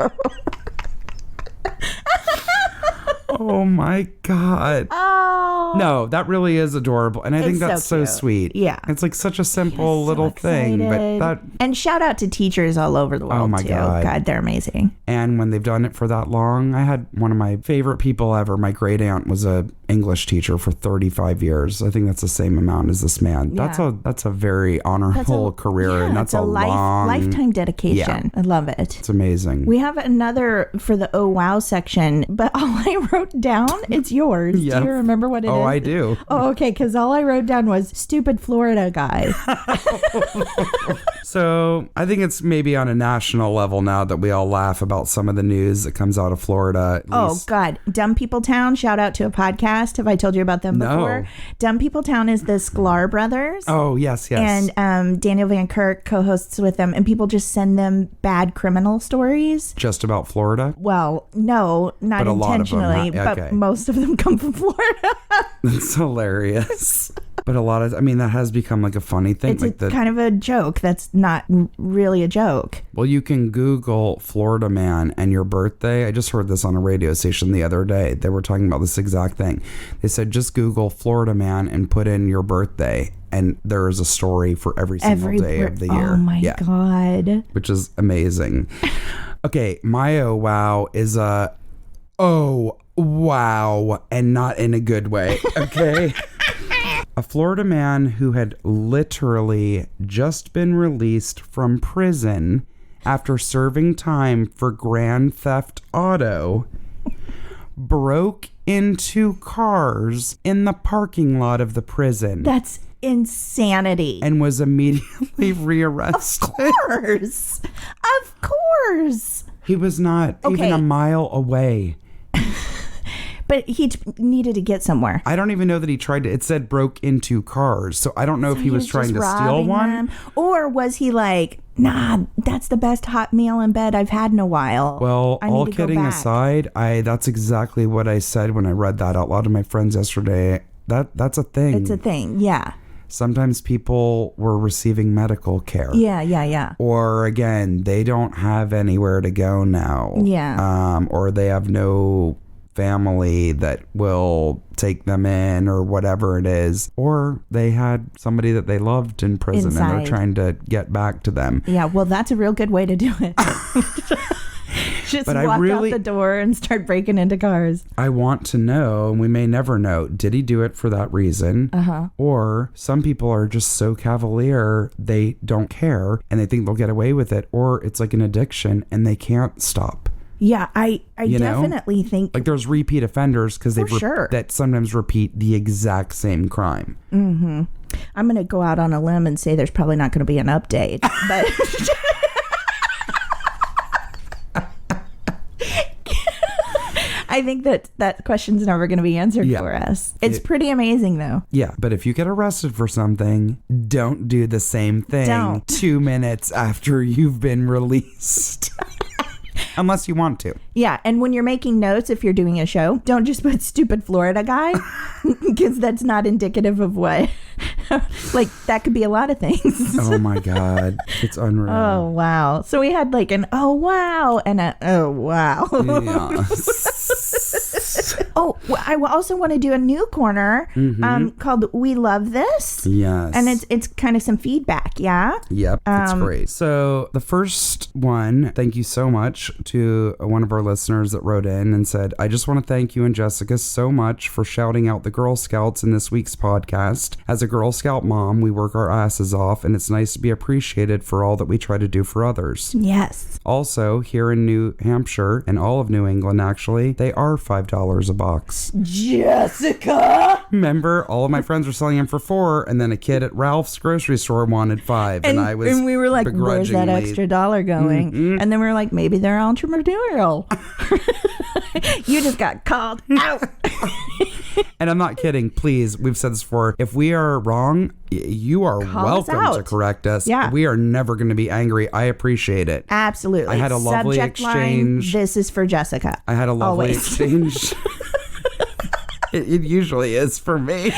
Oh my God. Oh. No, that really is adorable. And I think It's that's so so cute. sweet. Yeah. It's like such a simple little thing. But that, and shout out to teachers all over the world, oh my too. God. God, they're amazing. and when they've done it for that long, I had one of my favorite people ever. My great aunt was a English teacher for 35 years. I think that's the same amount as this man. Yeah. That's a very honorable career, and that's it's a long lifetime dedication. Yeah. I love it. It's amazing. We have another for the oh wow section, but all I wrote down, it's yours. Yep. Do you remember what it is? Oh, I do. Oh, okay, because all I wrote down was stupid Florida guy. So I think it's maybe on a national level now that we all laugh about some of the news that comes out of Florida. Oh, God. Dumb People Town, shout out to a podcast. Have I told you about them before? No. Dumb People Town is the Sklar brothers. Oh, yes. And Daniel Van Kirk co-hosts with them, and people just send them bad criminal stories. Just about Florida? Well, no, not But a lot of them, intentionally, huh? Okay. but most of them come from Florida. That's hilarious. But a lot of, I mean, that has become like a funny thing. It's like kind of a joke that's not really a joke. Well, you can Google Florida man and your birthday. I just heard this on a radio station the other day. They were talking about this exact thing. They said, just Google Florida man and put in your birthday. And there is a story for every single day of the year. Oh, my God. Which is amazing. Okay, my oh, wow is a oh, wow, and not in a good way. Okay. A Florida man who had literally just been released from prison after serving time for grand theft auto broke into cars in the parking lot of the prison. That's insanity. And was immediately rearrested. Of course. Of course. He was not even a mile away. But he needed to get somewhere. I don't even know that he tried to. It said broke into cars. So I don't know if he was trying to steal one. Them. Or was he like, nah, that's the best hot meal in bed I've had in a while. Well, all kidding aside, that's exactly what I said when I read that out loud to my friends yesterday. That's a thing. It's a thing, yeah. Sometimes people were receiving medical care. Yeah. Or again, they don't have anywhere to go now. Yeah. Or they have no family that will take them in or whatever it is, or they had somebody that they loved in prison and they're trying to get back to them. Yeah, well, that's a real good way to do it. Just walk out the door and start breaking into cars. I want to know, and we may never know, did he do it for that reason? Or some people are just so cavalier, they don't care and they think they'll get away with it, or it's like an addiction and they can't stop. Yeah, I definitely think... Like there's repeat offenders because that sometimes repeat the exact same crime. Mm-hmm. I'm going to go out on a limb and say there's probably not going to be an update. But I think that question's never going to be answered for us. It's pretty amazing, though. Yeah, but if you get arrested for something, don't do the same thing 2 minutes after you've been released. Unless you want to. Yeah, and when you're making notes, if you're doing a show, don't just put stupid Florida guy, because that's not indicative of what. Like, that could be a lot of things. Oh, my God. It's unreal. Oh, wow. So we had like an oh, wow, and a oh, wow. Yes. Oh, I also want to do a new corner called We Love This. Yes. And it's kind of some feedback, yeah? Yep, that's great. So the first one, thank you so much to one of our listeners that wrote in and said, I just want to thank you and Jessica so much for shouting out the Girl Scouts in this week's podcast. As a Girl Scout mom, we work our asses off, and it's nice to be appreciated for all that we try to do for others. Yes. Also, here in New Hampshire and all of New England, actually, they are $5 a box. Jessica! Remember, all of my friends were selling them for $4, and then a kid at Ralph's grocery store wanted $5, and we were like, where's that extra dollar going? And then we were like, maybe they're entrepreneurial. You just got called out. And I'm not kidding. Please, we've said this before. If we are wrong, you are welcome to correct us. Yeah. We are never going to be angry. I appreciate it. Absolutely. I had a lovely Subject exchange. Line, this is for Jessica. I had a lovely exchange. It usually is for me.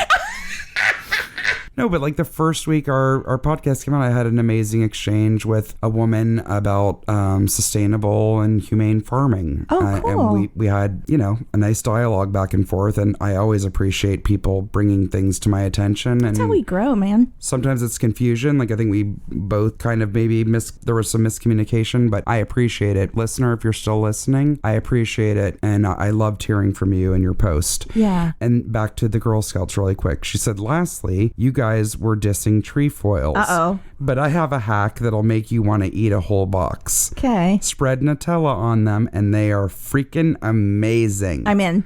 No, but like the first week our podcast came out, I had an amazing exchange with a woman about sustainable and humane farming. Oh, cool. And we had, you know, a nice dialogue back and forth. And I always appreciate people bringing things to my attention. That's how we grow, man. Sometimes it's confusion. Like I think we both kind of maybe there was some miscommunication, but I appreciate it. Listener, if you're still listening, I appreciate it. And I loved hearing from you and your post. Yeah. And back to the Girl Scouts really quick. She said, lastly, you guys were dissing trefoils. Uh-oh. But I have a hack that'll make you want to eat a whole box. Okay. Spread Nutella on them and they are freaking amazing. I'm in.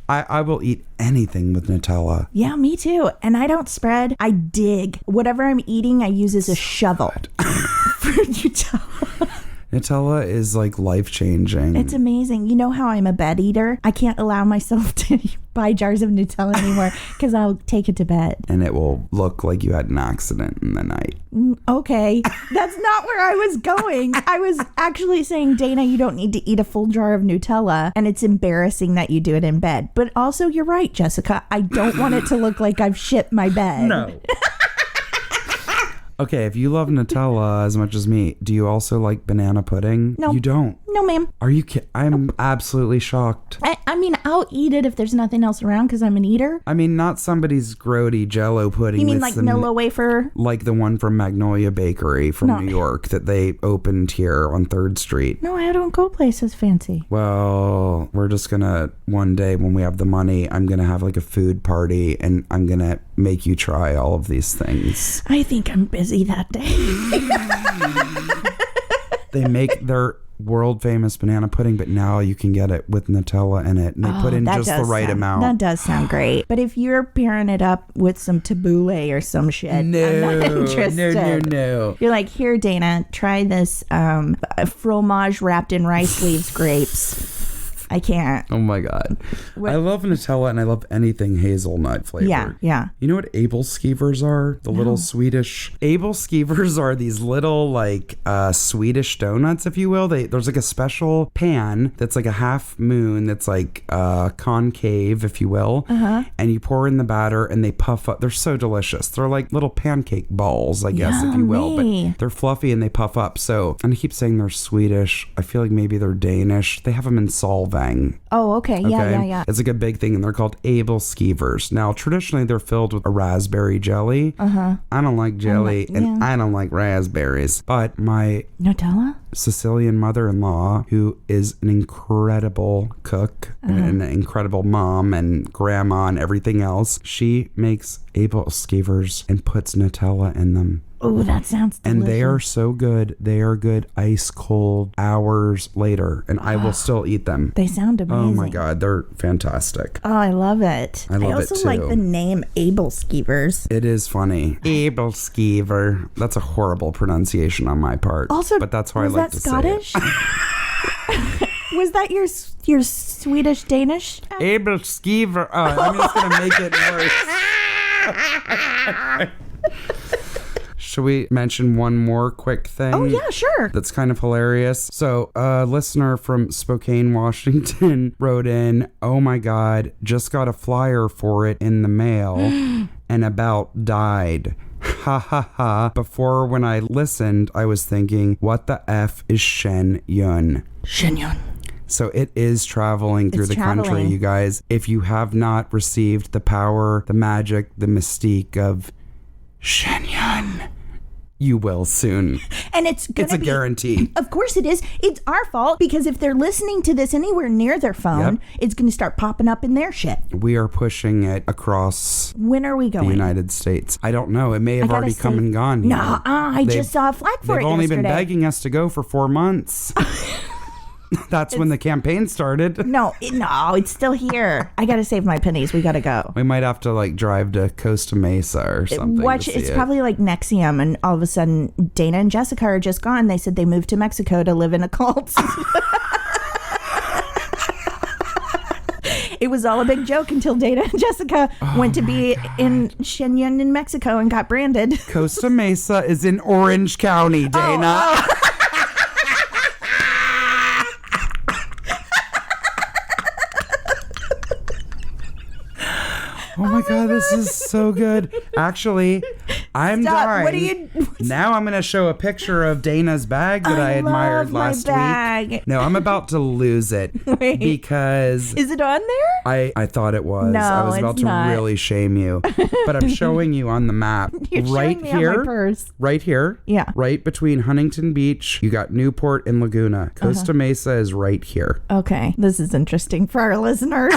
I will eat anything with Nutella. Yeah, me too. And I don't spread. I dig. Whatever I'm eating, I use as a shovel for Nutella. Nutella is like life-changing. It's amazing. You know how I'm a bed eater? I can't allow myself to buy jars of Nutella anymore because I'll take it to bed. And it will look like you had an accident in the night. Okay. That's not where I was going. I was actually saying, Dana, you don't need to eat a full jar of Nutella. And it's embarrassing that you do it in bed. But also, you're right, Jessica. I don't want it to look like I've shit my bed. No. Okay, if you love Nutella as much as me, do you also like banana pudding? No. You don't? No, ma'am. Are you kidding? I'm absolutely shocked. I mean, I'll eat it if there's nothing else around because I'm an eater. I mean, not somebody's grody Jell-O pudding. You mean like Nilla wafer? Like the one from Magnolia Bakery from New York that they opened here on 3rd Street. No, I don't go places fancy. Well, we're just gonna, one day when we have the money, I'm gonna have like a food party and I'm gonna make you try all of these things. I think I'm busy that day. They make their world famous banana pudding, but now you can get it with Nutella in it, and they put in just the right amount. That does sound great. But if you're pairing it up with some tabbouleh or some shit, I'm not interested. No. You're like, here, Dana, try this fromage wrapped in rice leaves grapes. I can't. Oh my God. I love Nutella and I love anything hazelnut flavored. Yeah. You know what Abel Skeevers are? The little Swedish. Abel Skeevers are these little like Swedish donuts, if you will. There's like a special pan that's like a half moon that's like concave, if you will. Uh-huh. And you pour in the batter and they puff up. They're so delicious. They're like little pancake balls, I guess, if you will. But they're fluffy and they puff up. So, and I keep saying they're Swedish. I feel like maybe they're Danish. They have them in Solvang. Oh, okay. Yeah. It's like a big thing, and they're called Abel Skeevers. Now, traditionally, they're filled with a raspberry jelly. I don't like jelly, and I don't like raspberries. But my Nutella? Sicilian mother-in-law, who is an incredible cook and an incredible mom and grandma and everything else, she makes Abel Skeevers and puts Nutella in them. Oh, that sounds delicious. And they are so good. They are good ice cold hours later, and I will still eat them. They sound amazing. Oh my God, they're fantastic. Oh, I love it. I also it too. like the name Abel Skeevers. It is funny. Abel Skeever. That's a horrible pronunciation on my part. Also, but that's how I like to Scottish? say it. Was that your Swedish Danish? Abel Skeever. Oh, I'm just gonna make it worse. Should we mention one more quick thing? Oh, yeah, sure. That's kind of hilarious. So a listener from Spokane, Washington wrote in, oh my God, just got a flyer for it in the mail and about died. Ha ha ha. Before, when I listened, I was thinking, what the F is Shen Yun? Shen Yun. So it is traveling through the country, you guys. If you have not received the power, the magic, the mystique of Shen Yun, you will soon. And it's a guarantee. Of course it is. It's our fault because if they're listening to this anywhere near their phone, it's going to start popping up in their shit. We are pushing it across. When are we going? The United States. I don't know. It may have already come and gone. No, I just saw a flag for it. They've only been begging us to go for 4 months. That's when the campaign started. No, it's still here. I got to save my pennies. We got to go. We might have to like drive to Costa Mesa or something. It's probably like Nexium, and all of a sudden Dana and Jessica are just gone. They said they moved to Mexico to live in a cult. It was all a big joke until Dana and Jessica went to be in Shen Yun in Mexico and got branded. Costa Mesa is in Orange County, Dana. Oh my God, this is so good. Actually, I'm dying. What are you... Now I'm going to show a picture of Dana's bag that I admired last week. No, I'm about to lose it. Wait. Because... Is it on there? I thought it was. No, I was about to really shame you. But I'm showing you on the map. You're right showing me here. on my purse. Right here. Yeah. Right between Huntington Beach. You got Newport and Laguna. Costa Mesa is right here. Okay. This is interesting for our listeners.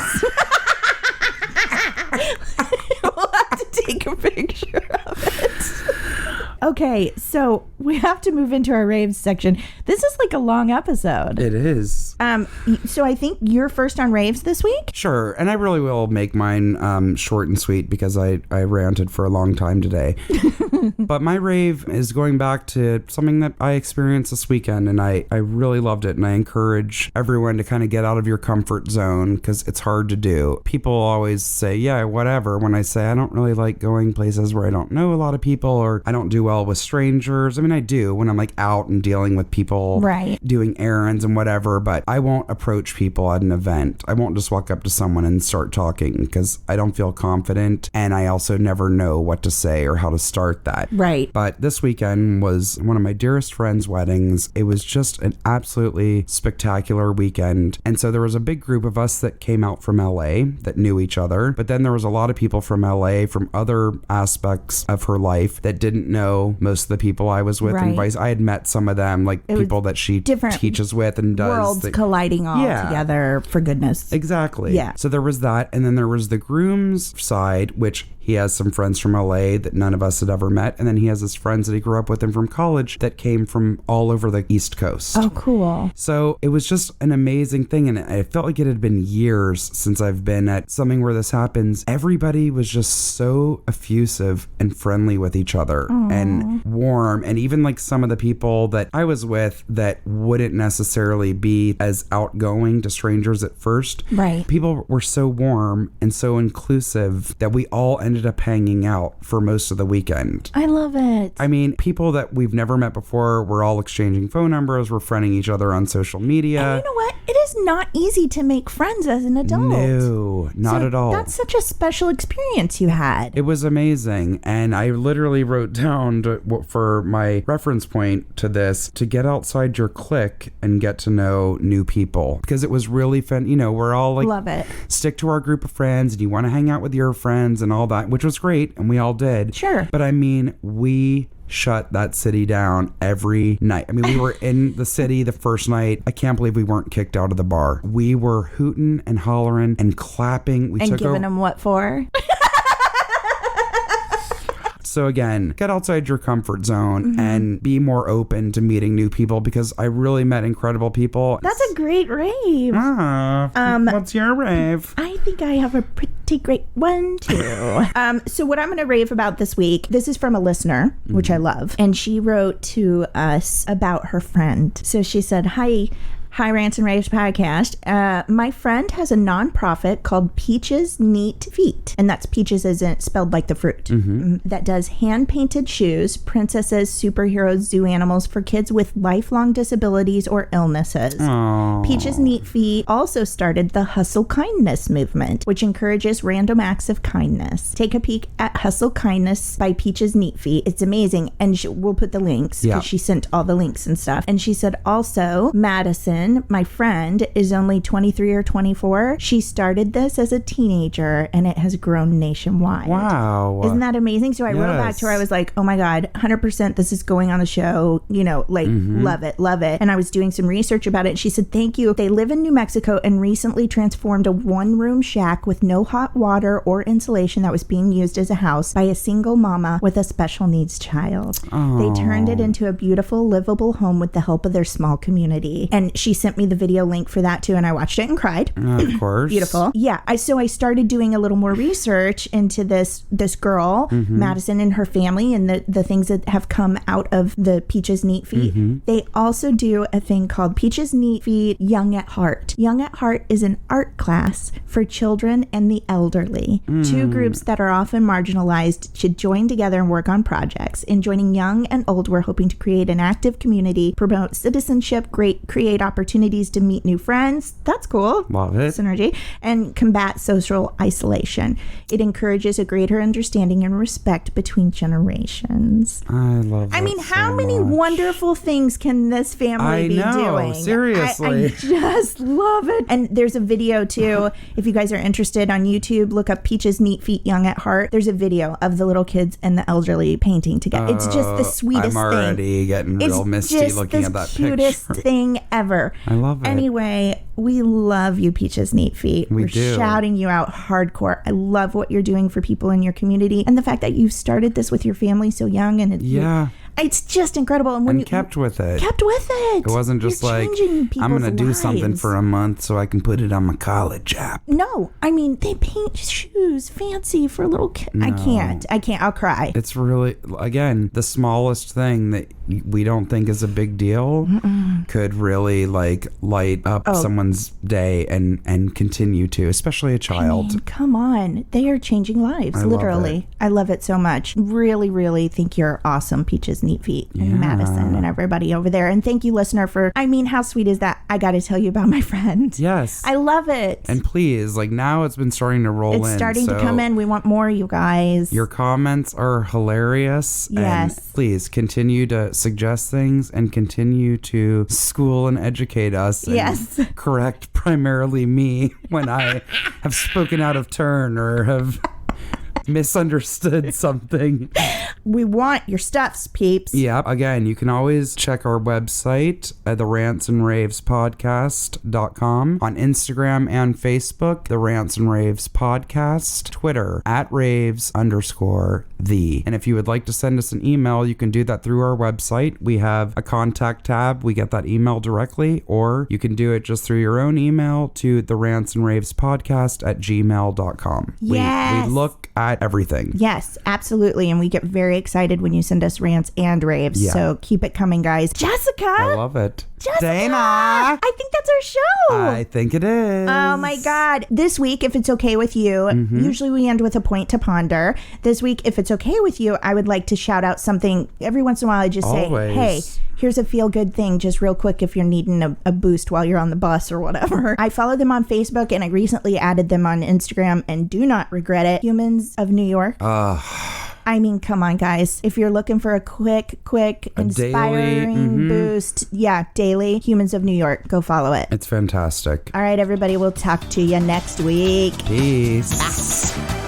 We'll have to take a picture of it. Okay, so we have to move into our raves section. This is like a long episode. It is. So I think you're first on raves this week? Sure, and I really will make mine short and sweet because I ranted for a long time today. But my rave is going back to something that I experienced this weekend, and I really loved it, and I encourage everyone to kind of get out of your comfort zone because it's hard to do. People always say, yeah, whatever, when I say I don't really like going places where I don't know a lot of people or I don't do well with strangers. I mean, I do when I'm like out and dealing with people, right, doing errands and whatever, but I won't approach people at an event. I won't just walk up to someone and start talking because I don't feel confident, and I also never know what to say or how to start that. Right. But this weekend was one of my dearest friends' weddings. It was just an absolutely spectacular weekend. And so there was a big group of us that came out from LA that knew each other, but then there was a lot of people from LA from other aspects of her life that didn't know most of the people I was with, and vice. I had met some of them, like people that she teaches with and does. Worlds colliding all together, for goodness. Exactly. Yeah. So there was that, and then there was the groom's side, which he has some friends from LA that none of us had ever met, and then he has his friends that he grew up with and from college that came from all over the East Coast. Oh, cool. So it was just an amazing thing, and I felt like it had been years since I've been at something where this happens. Everybody was just so effusive and friendly with each other. Aww. And warm, and even like some of the people that I was with that wouldn't necessarily be as outgoing to strangers at first. Right. People were so warm and so inclusive that we all ended up hanging out for most of the weekend. I love it. I mean, people that we've never met before, we're all exchanging phone numbers, we're friending each other on social media. And you know what? It is not easy to make friends as an adult. No, not at all. That's such a special experience you had. It was amazing. And I literally wrote down for my reference point to this, to get outside your clique and get to know new people, because it was really fun. You know, we're all like, love it. Stick to our group of friends, and you want to hang out with your friends and all that, which was great, and we all did. Sure. But I mean, we shut that city down every night. I mean, we were in the city the first night. I can't believe we weren't kicked out of the bar. We were hooting and hollering and clapping. And giving them what for? So again, get outside your comfort zone and be more open to meeting new people, because I really met incredible people. That's a great rave. What's your rave? I think I have a pretty great one too. So what I'm going to rave about this week, this is from a listener, which I love. And she wrote to us about her friend. So she said, Hi, Rants and Raves podcast. My friend has a nonprofit called Peaches Neet Feet, and that's peaches as in spelled like the fruit, that does hand-painted shoes, princesses, superheroes, zoo animals for kids with lifelong disabilities or illnesses. Aww. Peaches Neet Feet also started the Hustle Kindness movement, which encourages random acts of kindness. Take a peek at Hustle Kindness by Peaches Neet Feet. It's amazing, and we'll put the links, because she sent all the links and stuff. And she said also, Madison, my friend, is only 23 or 24. She started this as a teenager, and it has grown nationwide. Wow. Isn't that amazing? So I wrote back to her. I was like, oh my God, 100% this is going on the show. You know, like, love it, love it. And I was doing some research about it. She said, thank you. They live in New Mexico and recently transformed a one-room shack with no hot water or insulation that was being used as a house by a single mama with a special needs child. Aww. They turned it into a beautiful, livable home with the help of their small community. And she sent me the video link for that too, and I watched it and cried. Of course. Beautiful. Yeah. So I started doing a little more research into this girl, Madison, and her family, and the things that have come out of the Peaches Neet Feet. They also do a thing called Peaches Neet Feet Young at Heart. Young at Heart is an art class for children and the elderly. Two groups that are often marginalized should join together and work on projects. In joining young and old, we're hoping to create an active community, promote citizenship, create opportunities opportunities to meet new friends. That's cool. Love it. Synergy. And combat social isolation. It encourages a greater understanding and respect between generations. I love it. I mean, how many wonderful things can this family be doing? Seriously. I just love it. And there's a video too. If you guys are interested on YouTube, look up Peaches Neat Feet Young at Heart. There's a video of the little kids and the elderly painting together. It's just the sweetest thing. I'm already getting real misty looking at that picture. It's the cutest thing ever. I love it. Anyway, we love you, Peaches Neat Feet. We're do. shouting you out hardcore. I love what you're doing for people in your community and the fact that you started this with your family so young. And it's just incredible. And when you kept with it. It wasn't just like, I'm going to do something for a month so I can put it on my college app. No, I mean, they paint shoes fancy for little kids. No. I can't. I'll cry. It's really, again, the smallest thing that we don't think is a big deal could really like light up someone's day and continue to, especially a child. I mean, come on. They are changing lives, literally. I love it so much. Really, really think you're awesome, Peaches Neat Feet and Madison and everybody over there. And thank you, listener, for, I mean, how sweet is that? I got to tell you about my friend. Yes. I love it. And please, like now it's been starting to roll in. It's starting to come in. We want more, you guys. Your comments are hilarious. Yes. And please continue to suggest things and continue to school and educate us. And correct primarily me when I have spoken out of turn or have misunderstood something. We want your stuffs, peeps. Yeah. Again, you can always check our website at the Rants and Raves podcast.com, on Instagram and Facebook, the Rants and Raves podcast, Twitter at Raves_the. And if you would like to send us an email, you can do that through our website. We have a contact tab. We get that email directly, or you can do it just through your own email to the Rants and Raves podcast at gmail.com. Yes. We look at everything. Yes, absolutely. And we get very excited when you send us rants and raves. Yeah. So keep it coming, guys. Jessica. I love it. Jessica. Dana. I think that's our show. I think it is. Oh my God. This week, if it's okay with you, usually we end with a point to ponder. This week, if it's okay with you, I would like to shout out something. Every once in a while, I just say, hey, here's a feel-good thing, just real quick if you're needing a boost while you're on the bus or whatever. I follow them on Facebook, and I recently added them on Instagram and do not regret it. Humans of New York. I mean, come on, guys. If you're looking for a quick, inspiring boost, daily, Humans of New York. Go follow it. It's fantastic. All right, everybody. We'll talk to you next week. Peace. Bye.